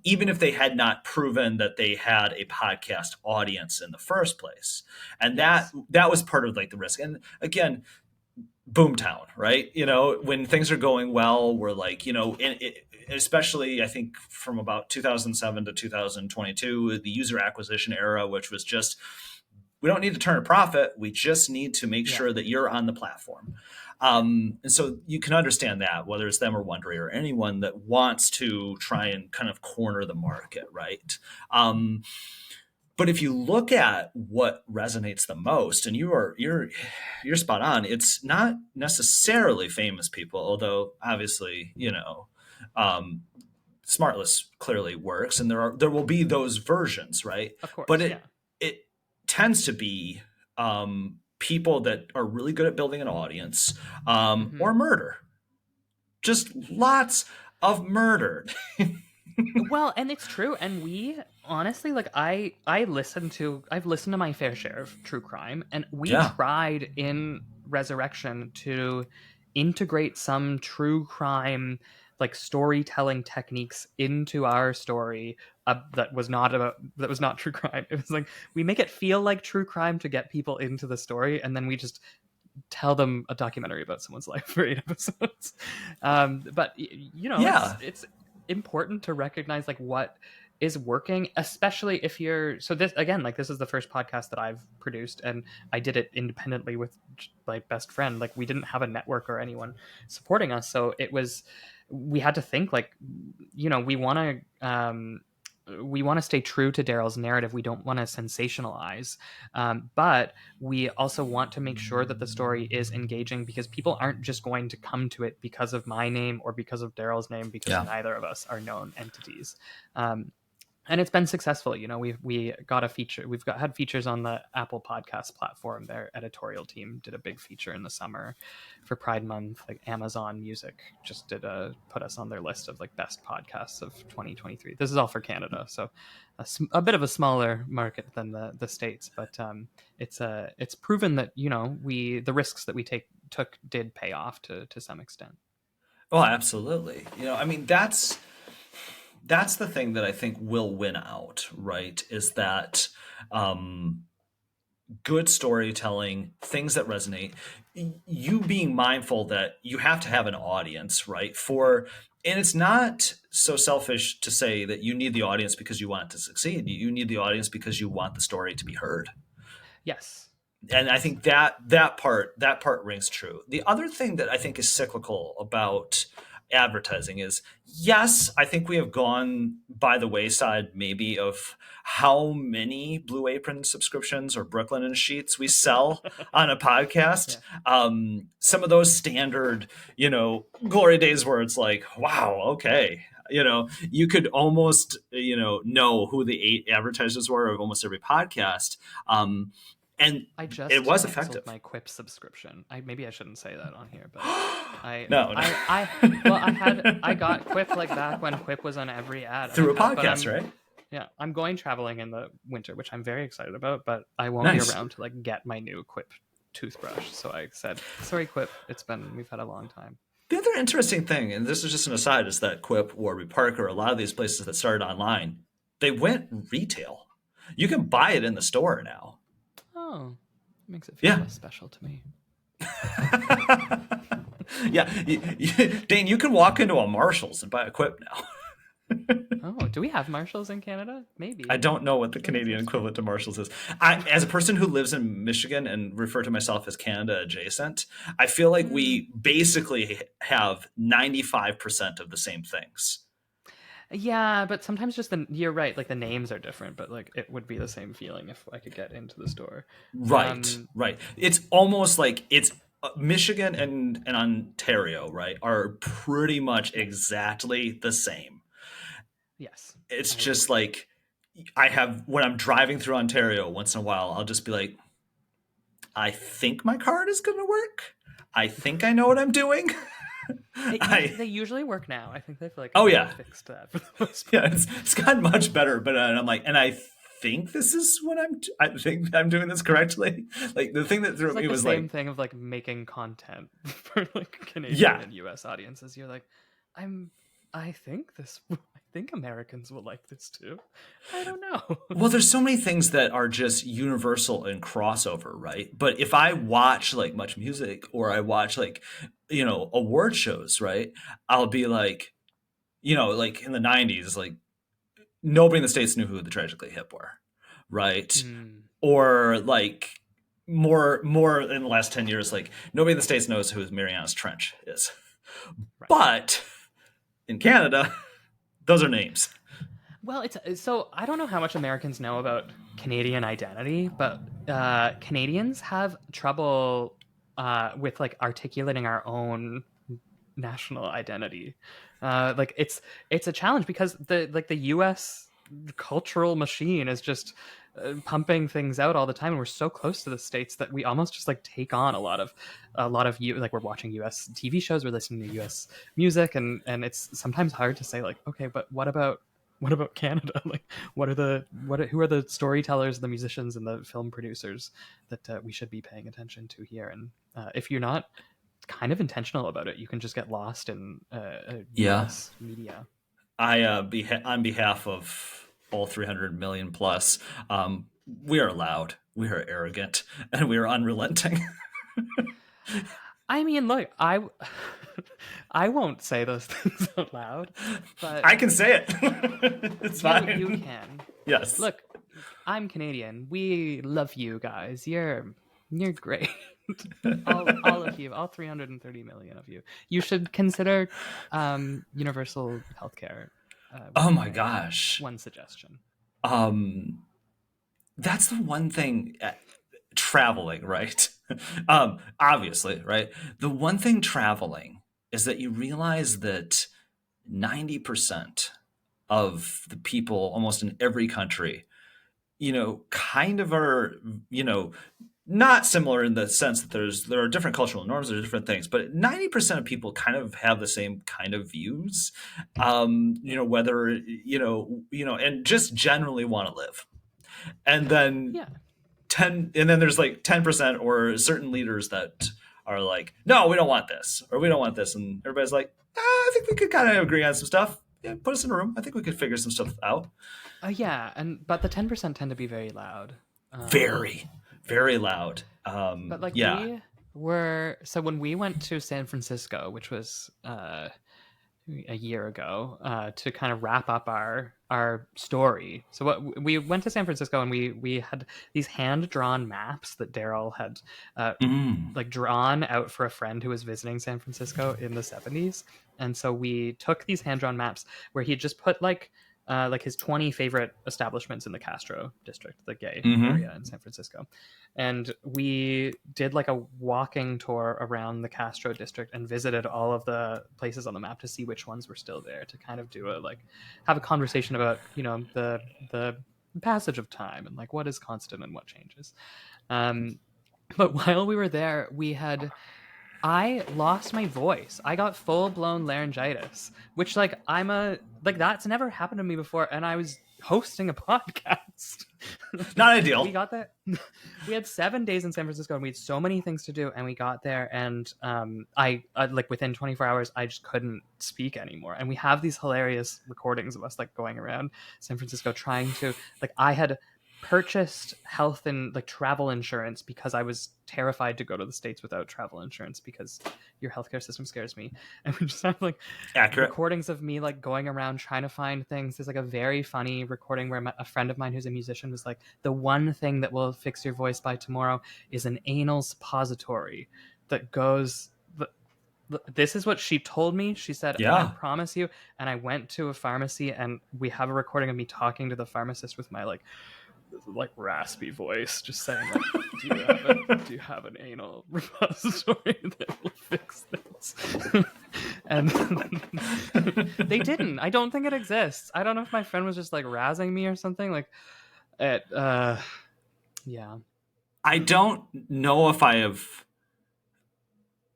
even if they had not proven that they had a podcast audience in the first place, and that Yes. that was part of like the risk. And again, boomtown, right? When things are going well, we're like, especially I think from about 2007 to 2022, the user acquisition era, which was just, we don't need to turn a profit. We just need to make Yeah. sure that you're on the platform. And so you can understand that, whether it's them or Wondery or anyone that wants to try and kind of corner the market, right? But if you look at what resonates the most, and you're spot on, it's not necessarily famous people, although obviously, um, Smartless clearly works, and there will be those versions, right? Of But course. Yeah. it tends to be people that are really good at building an audience, Mm-hmm. or murder, just lots of murder. Well, and it's true. And we honestly, like, I've listened to my fair share of true crime, and we Yeah, tried in Resurrection to integrate some true crime, like, storytelling techniques into our story, that was not true crime. It was like, we make it feel like true crime to get people into the story, and then we just tell them a documentary about someone's life for 8 episodes. But yeah. it's important to recognize, like, what is working, especially if you're, so this, again, like, this is the first podcast that I've produced, and I did it independently with my best friend. Like, we didn't have a network or anyone supporting us, so we had to think, like, we want to stay true to Daryl's narrative. We don't want to sensationalize, but we also want to make sure that the story is engaging, because people aren't just going to come to it because of my name or because of Daryl's name, because Yeah. neither of us are known entities. And it's been successful. We got a feature. Had features on the Apple Podcast platform. Their editorial team did a big feature in the summer for Pride Month. Like, Amazon Music just put us on their list of, like, best podcasts of 2023. This is all for Canada, so a bit of a smaller market than the States, but it's proven that the risks that we took did pay off to some extent. Oh, absolutely. I mean, that's the thing that I think will win out, right? Is that um, good storytelling, things that resonate, you being mindful that you have to have an audience, right? And it's not so selfish to say that you need the audience because you want it to succeed. You need the audience because you want the story to be heard. Yes. And I Yes. think that part rings true. The other thing that I think is cyclical about advertising is, yes, I think we have gone by the wayside maybe of how many Blue Apron subscriptions or Brooklyn and Sheets we sell on a podcast. Yeah. Some of those standard, glory days where it's like, wow, okay. You could almost, know who the 8 advertisers were of almost every podcast. And I it just was canceled effective. my Quip subscription. Maybe I shouldn't say that on here, but No, I well, I got Quip, like, back when Quip was on every ad, through a podcast, right? Yeah, I'm going traveling in the winter, which I'm very excited about, but I won't be Nice. around to like get my new Quip toothbrush. So I said, sorry, Quip, we've had a long time. The other interesting thing, and this is just an aside, is that Quip, Warby Parker, a lot of these places that started online, they went retail. You can buy it in the store now. Oh, makes it feel Yeah. less special to me. Yeah. Dane, you can walk into a Marshall's and buy a Quip now. Oh, do we have Marshalls in Canada? I Maybe. don't know what the Maybe it's Canadian our store. equivalent to Marshalls is. As a person who lives in Michigan and refer to myself as Canada adjacent, I feel like Mm, we basically have 95% of the same things. yeah, but sometimes you're right, like the names are different, but like it would be the same feeling if I could get into the store. Right, Um, right. It's almost like it's Michigan and Ontario, right, are pretty much yes, exactly the same. yes, It's I just agree. like I have when I'm driving through Ontario once in a while, I'll just be like, I think my card is going to work. I think I know what I'm doing. I They usually work now. I think they've Oh yeah, fixed that for the most yeah. part. It's gotten much better, but I'm like, and I think this is what I think I'm doing this correctly. Like the thing that threw It's me like the was same like, thing of like making content for like Canadian yeah. and US audiences. You're like, I'm I think I think Americans will like this too. I don't know. Well, there's so many things that are just universal and crossover, right? But if I watch like Much Music or I watch like, award shows, right? I'll be like, like in the 90s, like nobody in the States knew who the Tragically Hip were, right? Hmm. Or like more in the last 10 years, like nobody in the States knows who Mariana's Trench is. Right. But in Canada, those are names. Well, it's so I don't know how much Americans know about Canadian identity, but Canadians have trouble with like articulating our own national identity. Like it's a challenge because the U.S. cultural machine is just pumping things out all the time, and we're so close to the states that we almost just like take on a lot of you like we're watching U.S. TV shows, we're listening to U.S. music, and it's sometimes hard to say like, okay, but what about Canada? Like, who are the storytellers, the musicians, and the film producers that we should be paying attention to here? And if you're not kind of intentional about it, you can just get lost in Yeah. U.S. media. On behalf of all 300 million plus, we are loud, we are arrogant, and we are unrelenting. I mean, look, I won't say those things out loud, but I can say it. It's you fine. can. Yes. Look, I'm Canadian. We love you guys. You're great. All of you, all 330 million of you. You should consider universal healthcare. Would Oh be my my gosh. one suggestion. Um, that's the one thing. Traveling, right? Obviously, right? The one thing traveling is that you realize that 90% of the people almost in every country, kind of are, you know, not similar in the sense that there are different cultural norms, there's different things, but 90% of people kind of have the same kind of views. Yeah. Whether, and just generally want to live. And then Yeah. 10 and then there's like 10% or certain leaders that are like, no, we don't want this or we don't want this, and everybody's like, I think we could kind of agree on some stuff. Yeah, put us in a room, I think we could figure some stuff out. Yeah, but the 10% tend to be very loud. Um, Very, very loud. but like Yeah. when we went to San Francisco, which was a year ago, to kind of wrap up our story. So what we went to San Francisco, and we had these hand drawn maps that Daryl had uh, Mm. like drawn out for a friend who was visiting San Francisco in the 70s. And so we took these hand drawn maps where he just put like his 20 favorite establishments in the Castro district, the gay Mm-hmm. area in San Francisco. And we did like a walking tour around the Castro district and visited all of the places on the map to see which ones were still there, to kind of have a conversation about, the passage of time and like what is constant and what changes. Um, but while we were there, we had I lost my voice. I got full blown laryngitis, which like that's never happened to me before, and I was hosting a podcast. Not We ideal. got there. We had 7 days in San Francisco, and we had so many things to do. And we got there, and I like within 24 hours, I just couldn't speak anymore. And we have these hilarious recordings of us like going around San Francisco trying to like I had purchased health and like travel insurance because I was terrified to go to the States without travel insurance because your healthcare system scares me. And we just have like Accurate. recordings of me like going around trying to find things. There's like a very funny recording where a friend of mine who's a musician was like, the one thing that will fix your voice by tomorrow is an anal suppository that goes this is what she told me. She said, I Yeah. promise you. And I went to a pharmacy, and we have a recording of me talking to the pharmacist with my like raspy voice, just saying like, do you have an anal repository that will fix this? And they didn't. I don't think it exists. I don't know if my friend was just like razzing me or something. Like it yeah. I don't know if I have.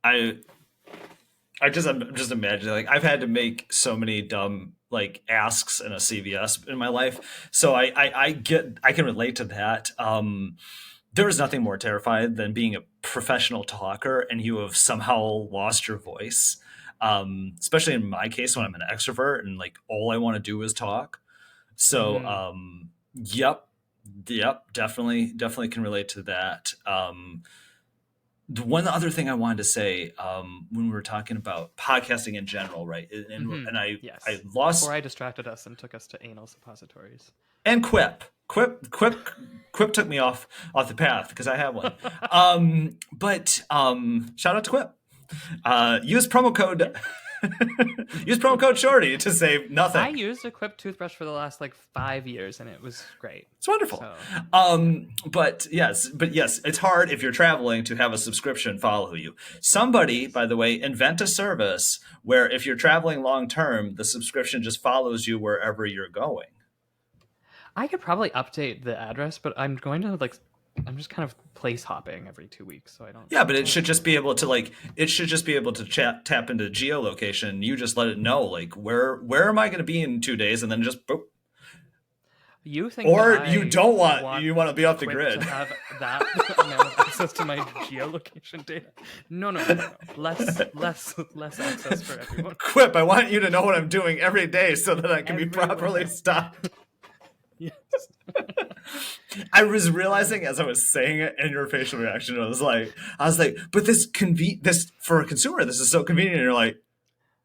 I I'm just imagining, like, I've had to make so many dumb like asks in a CVS in my life, so I can relate to that. There is nothing more terrifying than being a professional talker and you have somehow lost your voice. Especially in my case when I'm an extrovert and like all I want to do is talk. So, Mm-hmm. yep, definitely can relate to that. The one other thing I wanted to say, when we were talking about podcasting in general, right? Mm-hmm. And I Yes. Before lost I distracted us and took us to anal suppositories. and Quip took me off the path because I have one. But shout out to Quip. Use promo Yeah. code use promo code Shorty to save I nothing. used a Quip toothbrush for the last like 5 years, and it was great. It's wonderful. So But yes, it's hard if you're traveling to have a subscription follow you. Somebody, yes. by the way, invent a service where if you're traveling long term, the subscription just follows you wherever you're going. I could probably update the address, but I'm just kind of place hopping every 2 weeks, so Yeah, but I it don't should know just where be I'm able to going. tap into geolocation. You just let it know like where am I going to be in 2 days, and then just boop. You think that Or you I don't want want you want to be off the Quip to grid. have that amount of access to my geolocation data? No. Less access for everyone. Quip, I want you to know what I'm doing every day so that I can be properly Everywhere. stopped. Yes. I was realizing as I was saying it in your facial reaction, I was like, but this for a consumer, this is so convenient. And you're like,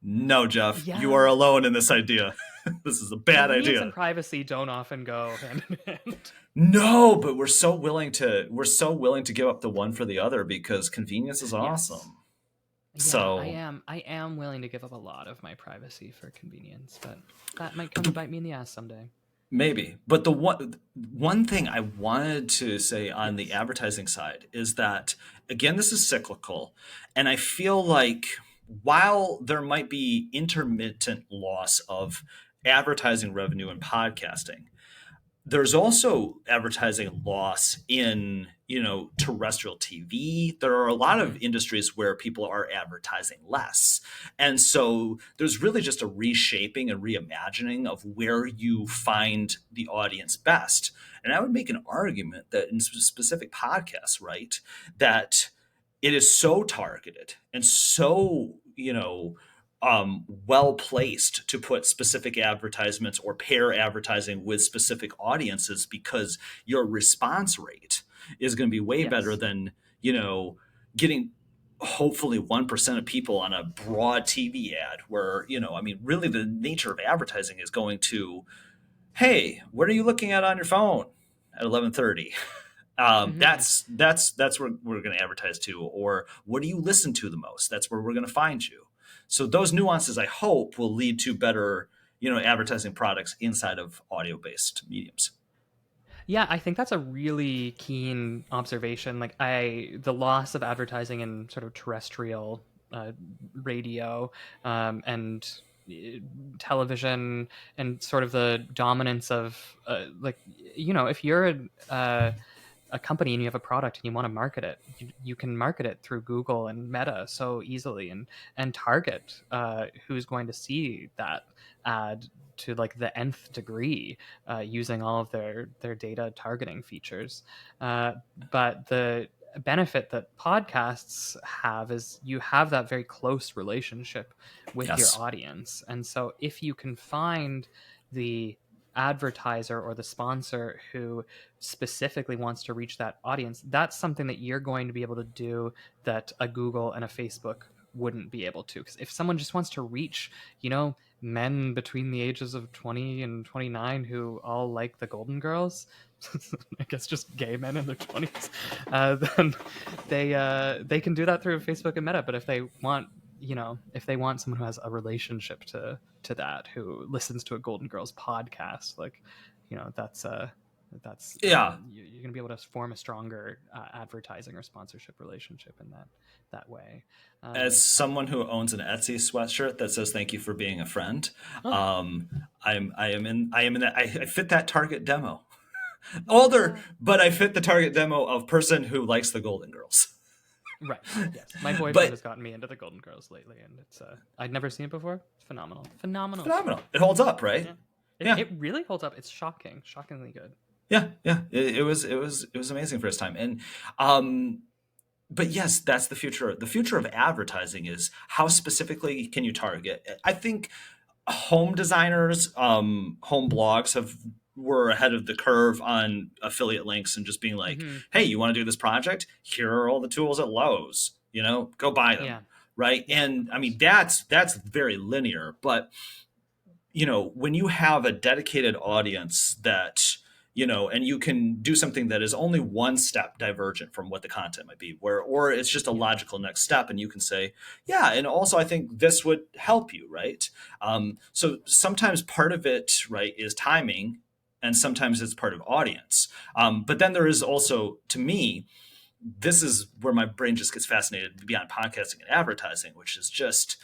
no, Jeff, you are Yeah. alone in this idea. This is a bad Convenience and idea. privacy don't often go hand in hand. No, but we're so willing to give up the one for the other because convenience is Yes. awesome. Yeah, I So, am. I am willing to give up a lot of my privacy for convenience, but that might but come to the bite me in the ass someday. maybe. But the one thing I wanted to say on the Yes. advertising side is that again, this is cyclical, and I feel like while there might be intermittent loss of advertising revenue in podcasting, there's also advertising loss in terrestrial TV. There are a lot of Hmm. industries where people are advertising less, and so there's really just a reshaping and reimagining of where you find the audience best. And I would make an argument that in specific podcasts, right, that it is so targeted and so well placed to put specific advertisements or pair advertising with specific audiences because your response rate is going to be way better Yes. than getting hopefully 1% of people on a broad TV ad where I mean really the nature of advertising is going to, hey, what are you looking at on your phone at 11:30? Hmm. That's where we're going to advertise to. Or what do you listen to the most? That's where we're going to find you. So those nuances, I hope, will lead to better advertising products inside of audio based mediums. Yeah, I think that's a really keen observation. Like the loss of advertising in sort of terrestrial radio and uh, television, and sort of the dominance of if you're a company and you have a product and you want to market it, you can market it through Google and Meta so easily, and target who's going to see that ad to like the nth degree, using all of their data targeting features. But the benefit that podcasts have is you have that very close relationship with your Yes. audience. And so if you can find the advertiser or the sponsor who specifically wants to reach that audience, that's something that you're going to be able to do that a Google and a Facebook wouldn't be able to. Because if someone just wants to reach, men between the ages of 20 and 29 who all like the Golden Girls, I guess just gay men in their 20s, then they can do that through Facebook and Meta. But if they want, if they want someone who has a relationship to that, who listens to a Golden Girls podcast, like, that's Yeah. you're gonna be able to form a stronger advertising or sponsorship relationship in that way. As someone who owns an Etsy sweatshirt that says "Thank you for being a friend," Oh, I am in that. I fit that target demo. Older, but I fit the target demo of person who likes the Golden Girls. right. Yes, my boyfriend But has gotten me into the Golden Girls lately, and it's I'd never seen it before. It's phenomenal show. phenomenal. It holds up, right? Yeah, it, Yeah, it really holds up. It's shockingly good. yeah, yeah. It was amazing for its time, and but yes, that's the future. The future of advertising is how specifically can you target. I think home designers, home blogs were ahead of the curve on affiliate links and just being like, Hmm. hey, you want to do this project? Here are all the tools at Lowe's. Go buy them, Yeah, right? yeah, And I of mean course. that's very linear, but when you have a dedicated audience that and you can do something that is only one step divergent from what the content might be, or it's just a Yeah, logical next step, and you can say, yeah, and also I think this would help you, right? So sometimes part of it, right, is timing, and sometimes it's part of audience. But then there is also, to me, this is where my brain just gets fascinated beyond podcasting and advertising, which is just,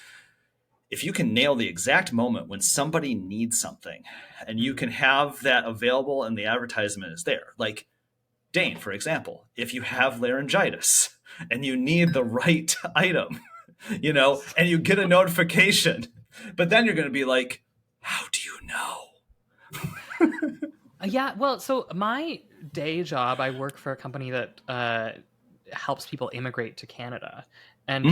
if you can nail the exact moment when somebody needs something and you mm, can have that available and the advertisement is there, like Dane, for example, if you have laryngitis and you need the right item, yes. and you get a notification, but then you're going to be like, how do you know? Yeah, well, so my day job, I work for a company that helps people immigrate to Canada, and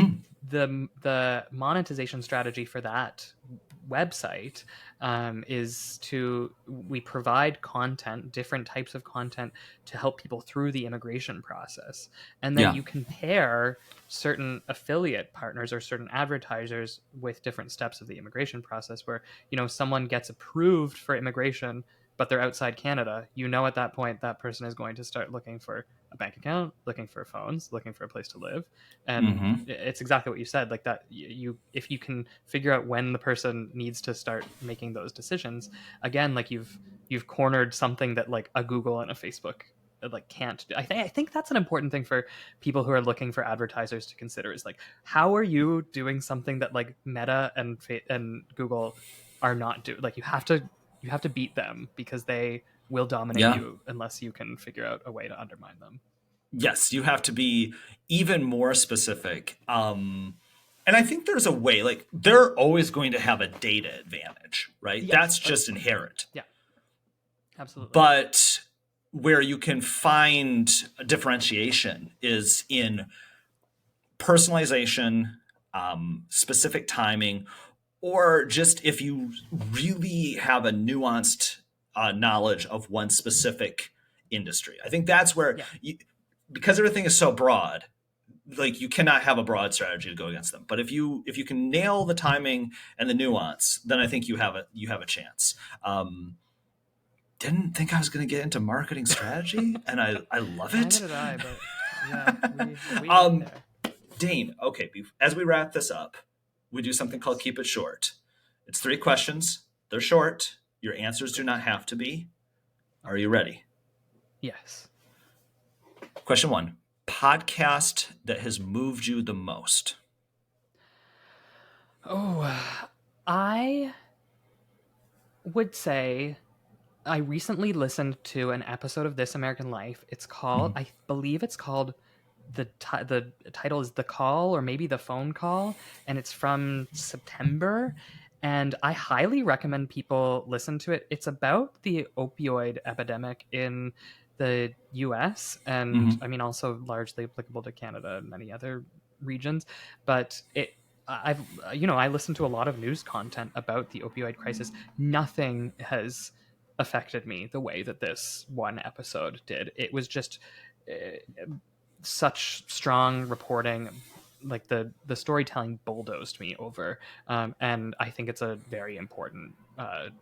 Mm, the monetization strategy for that website is we provide content, different types of content, to help people through the immigration process, and then yeah. you compare certain affiliate partners or certain advertisers with different steps of the immigration process, where someone gets approved for immigration but they're outside Canada. At that point that person is going to start looking for a bank account, looking for phones, looking for a place to live. And Hmm. it's exactly what you said, like that, if you can figure out when the person needs to start making those decisions, again, like you've cornered something that like a Google and a Facebook like can't do. I think that's an important thing for people who are looking for advertisers to consider, is like, how are you doing something that like Meta and Google are not doing? Like you have to beat them, because they will dominate Yeah. you unless you can figure out a way to undermine them. Yes, you have to be even more specific. And I think there's a way, like, they're always going to have a data advantage, right? Yes, That's just inherent. yeah, absolutely. But where you can find a differentiation is in personalization, specific timing, or just if you really have a nuanced knowledge of one specific industry. I think that's where, Yeah, because everything is so broad, like you cannot have a broad strategy to go against them. But if you can nail the timing and the nuance, then I think you have a chance. Didn't think I was going to get into marketing strategy, and I love neither it. did I, but yeah, we got um, there. Dane, okay, as we wrap this up, we do something called Yes, Keep It Short. It's 3 questions. They're short. Your answers do not great. have to be. Are Okay. you ready? Yes. Question one: podcast that has moved you the most. Oh, I would say I recently listened to an episode of This American Life. It's called, Mhm. I believe it's called, the title is The Call, or maybe The Phone Call, and it's from September. And I highly recommend people listen to it. It's about the opioid epidemic in the US, and Mhm. I mean also largely applicable to Canada and many other regions. But I've I listen to a lot of news content about the opioid crisis. Nothing has affected me the way that this one episode did. It was just such strong reporting, like the storytelling bulldozed me over, and I think it's a very important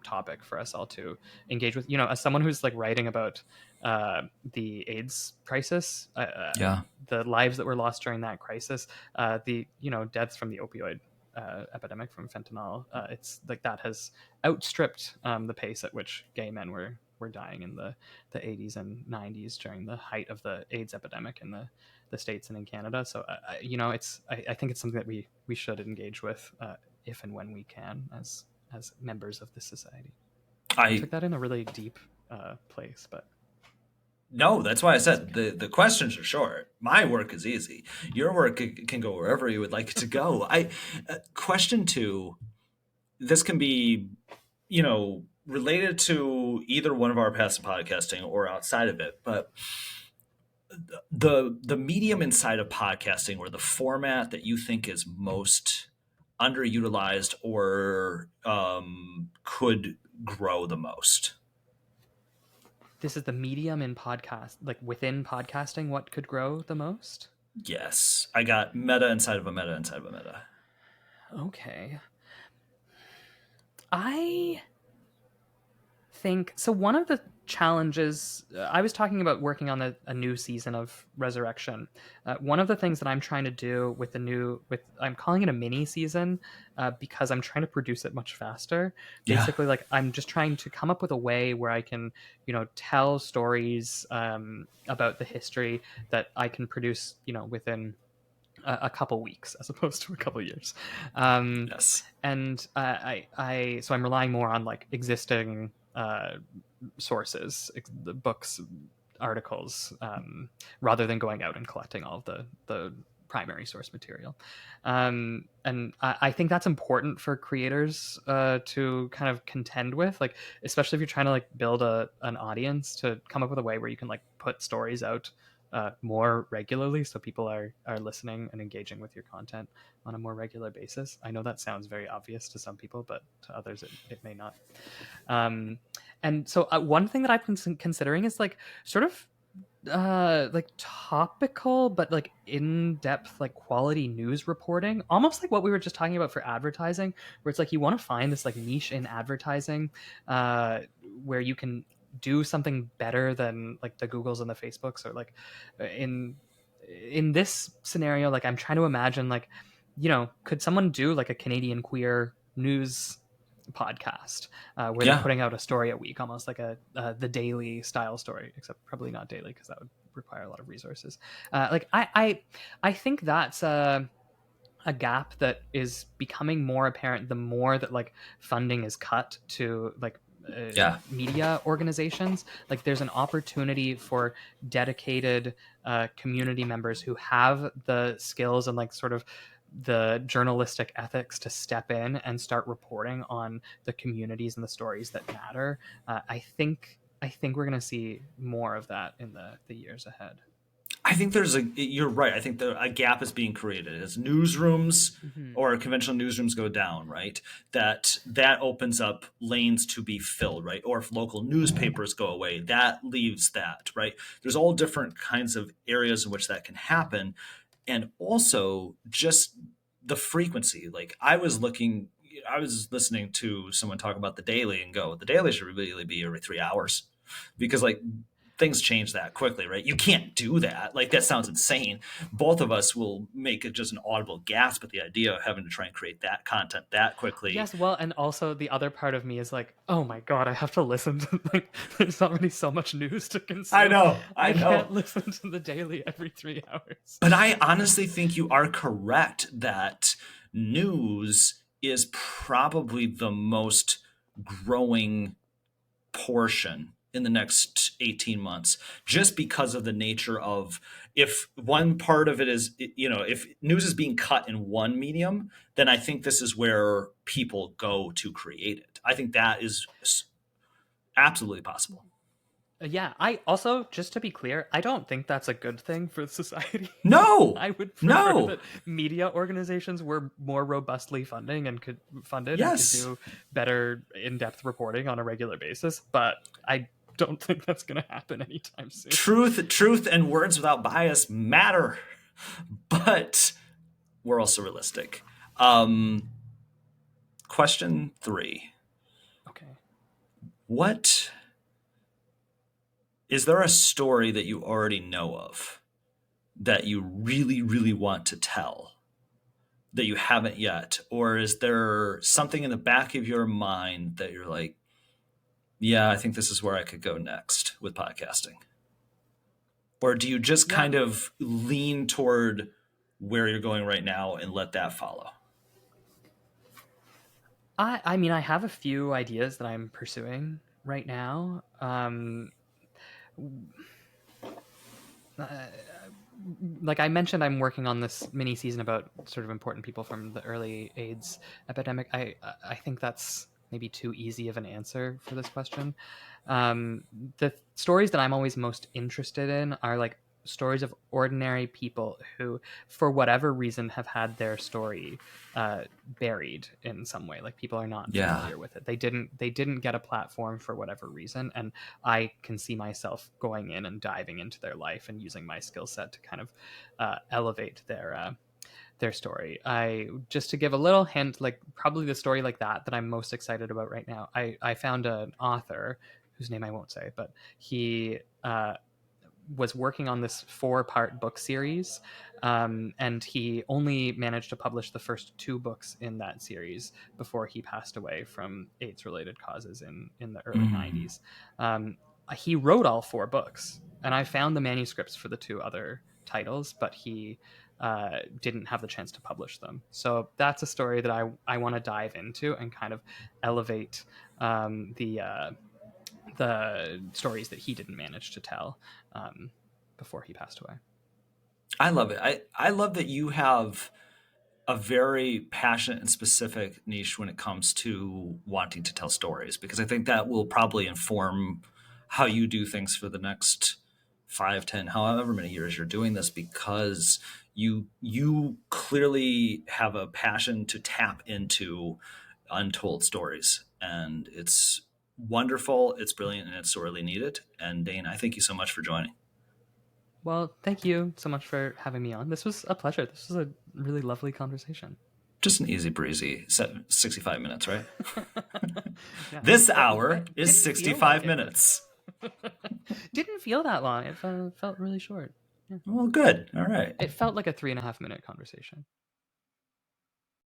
topic for us all to engage with. As someone who's like writing about the AIDS crisis, Yeah. the lives that were lost during that crisis, the deaths from the opioid epidemic from fentanyl, it's like that has outstripped the pace at which gay men were dying in the 80s and 90s during the height of the AIDS epidemic in the States and in Canada. So, I think it's something that we should engage with if and when we can as members of this society. I I took that in a really deep place, but No, that's why I that's said okay. the questions are short. My work is easy. Your work can go wherever you would like it to go. Question two. This can be, related to either one of our paths of podcasting or outside of it. But the medium inside of podcasting, or the format that you think is most underutilized or could grow the most. This is the medium in podcast, like within podcasting, what could grow the most? Yes, I got meta inside of a meta inside of a meta. Okay. I think so. One of the challenges, I was talking about working on a new season of Resurrection. One of the things that I'm trying to do with I'm calling it a mini season, because I'm trying to produce it much faster. Yeah. Basically, like I'm just trying to come up with a way where I can tell stories about the history that I can produce within a couple weeks as opposed to a couple years. Um, Yes. and so I'm relying more on like existing sources, the books, articles, rather than going out and collecting all of the primary source material. And I think that's important for creators to kind of contend with, like especially if you're trying to like build an audience, to come up with a way where you can like put stories out more regularly, so people are listening and engaging with your content on a more regular basis. I know that sounds very obvious to some people, but to others it may not. Um, and so one thing that I've been considering is like sort of like topical but like in-depth like quality news reporting, almost like what we were just talking about for advertising, where it's like you want to find this like niche in advertising where you can do something better than like the Googles and the Facebooks, or like in this scenario, like I'm trying to imagine like could someone do like a Canadian queer news podcast where they're Yeah. putting out a story a week, almost like the daily style story, except probably not daily because that would require a lot of resources. Like I think that's a gap that is becoming more apparent the more that like funding is cut to like Yeah. media organizations. Like there's an opportunity for dedicated community members who have the skills and like sort of the journalistic ethics to step in and start reporting on the communities and the stories that matter. I think we're going to see more of that in the years ahead. I think you're right. I think a gap is being created as newsrooms Mm-hmm. or conventional newsrooms go down, right? That opens up lanes to be filled, right? Or if local newspapers go away, that leaves that, right? There's all different kinds of areas in which that can happen. And also just the frequency. Like I was listening to someone talk about the daily and go, the daily should really be every 3 hours, because like things change that quickly, right? You can't do that. Like that sounds insane. Both of us will make it just an audible gasp at the idea of having to try and create that content that quickly. Yes, well, and also the other part of me is like, oh my god, I have to listen to like there's already so much news to I consume. know, I I can't know. listen to the daily every 3 hours. But I honestly think you are correct that news is probably the most growing portion in the next 18 months, just because of the nature of, if one part of it is, if news is being cut in one medium, then I think this is where people go to create it. I think that is absolutely possible. Yeah, I also, just to be clear, I don't think that's a good thing for society. No, I would prefer no, that media organizations were more robustly funded and could yes. do better in-depth reporting on a regular basis, but I don't think that's going to happen anytime soon. Truth and words without bias matter, but we're also realistic. Um, Question 3. Okay. What is there a story that you already know of that you really, really want to tell that you haven't yet? Or is there something in the back of your mind that you're like, yeah, I think this is where I could go next with podcasting? Or do you just Yeah, kind of lean toward where you're going right now and let that follow? I mean, I have a few ideas that I'm pursuing right now. Uh, like I mentioned, I'm working on this mini season about sort of important people from the early AIDS epidemic. I think that's maybe too easy of an answer for this question. The stories that I'm always most interested in are like stories of ordinary people who, for whatever reason, have had their story buried in some way. Like people are not Yeah. familiar with it. They didn't get a platform for whatever reason, and I can see myself going in and diving into their life and using my skill set to kind of elevate their story. I just to give a little hint, like probably the story like that I'm most excited about right now. I found an author whose name I won't say, but he was working on this 4-part book series, and he only managed to publish the first 2 books in that series before he passed away from AIDS-related causes in the early Mm. 90s. He wrote all 4 books, and I found the manuscripts for the 2 other titles, but he didn't have the chance to publish them. So that's a story that I want to dive into and kind of elevate the stories that he didn't manage to tell before he passed away. I love it. I love that you have a very passionate and specific niche when it comes to wanting to tell stories, because I think that will probably inform how you do things for the next 5, 10, however many years you're doing this, because you clearly have a passion to tap into untold stories, and it's wonderful, it's brilliant, and it's sorely needed. And Dane, I thank you so much for joining. Well, thank you so much for having me on. This was a pleasure. This was a really lovely conversation. Just an easy breezy 65 minutes, right? Yeah, This hour it is didn't feel like 65 it was. minutes. Didn't feel that long. It felt really short. Yeah. Well, good. All right. It felt like a 3.5 minute conversation.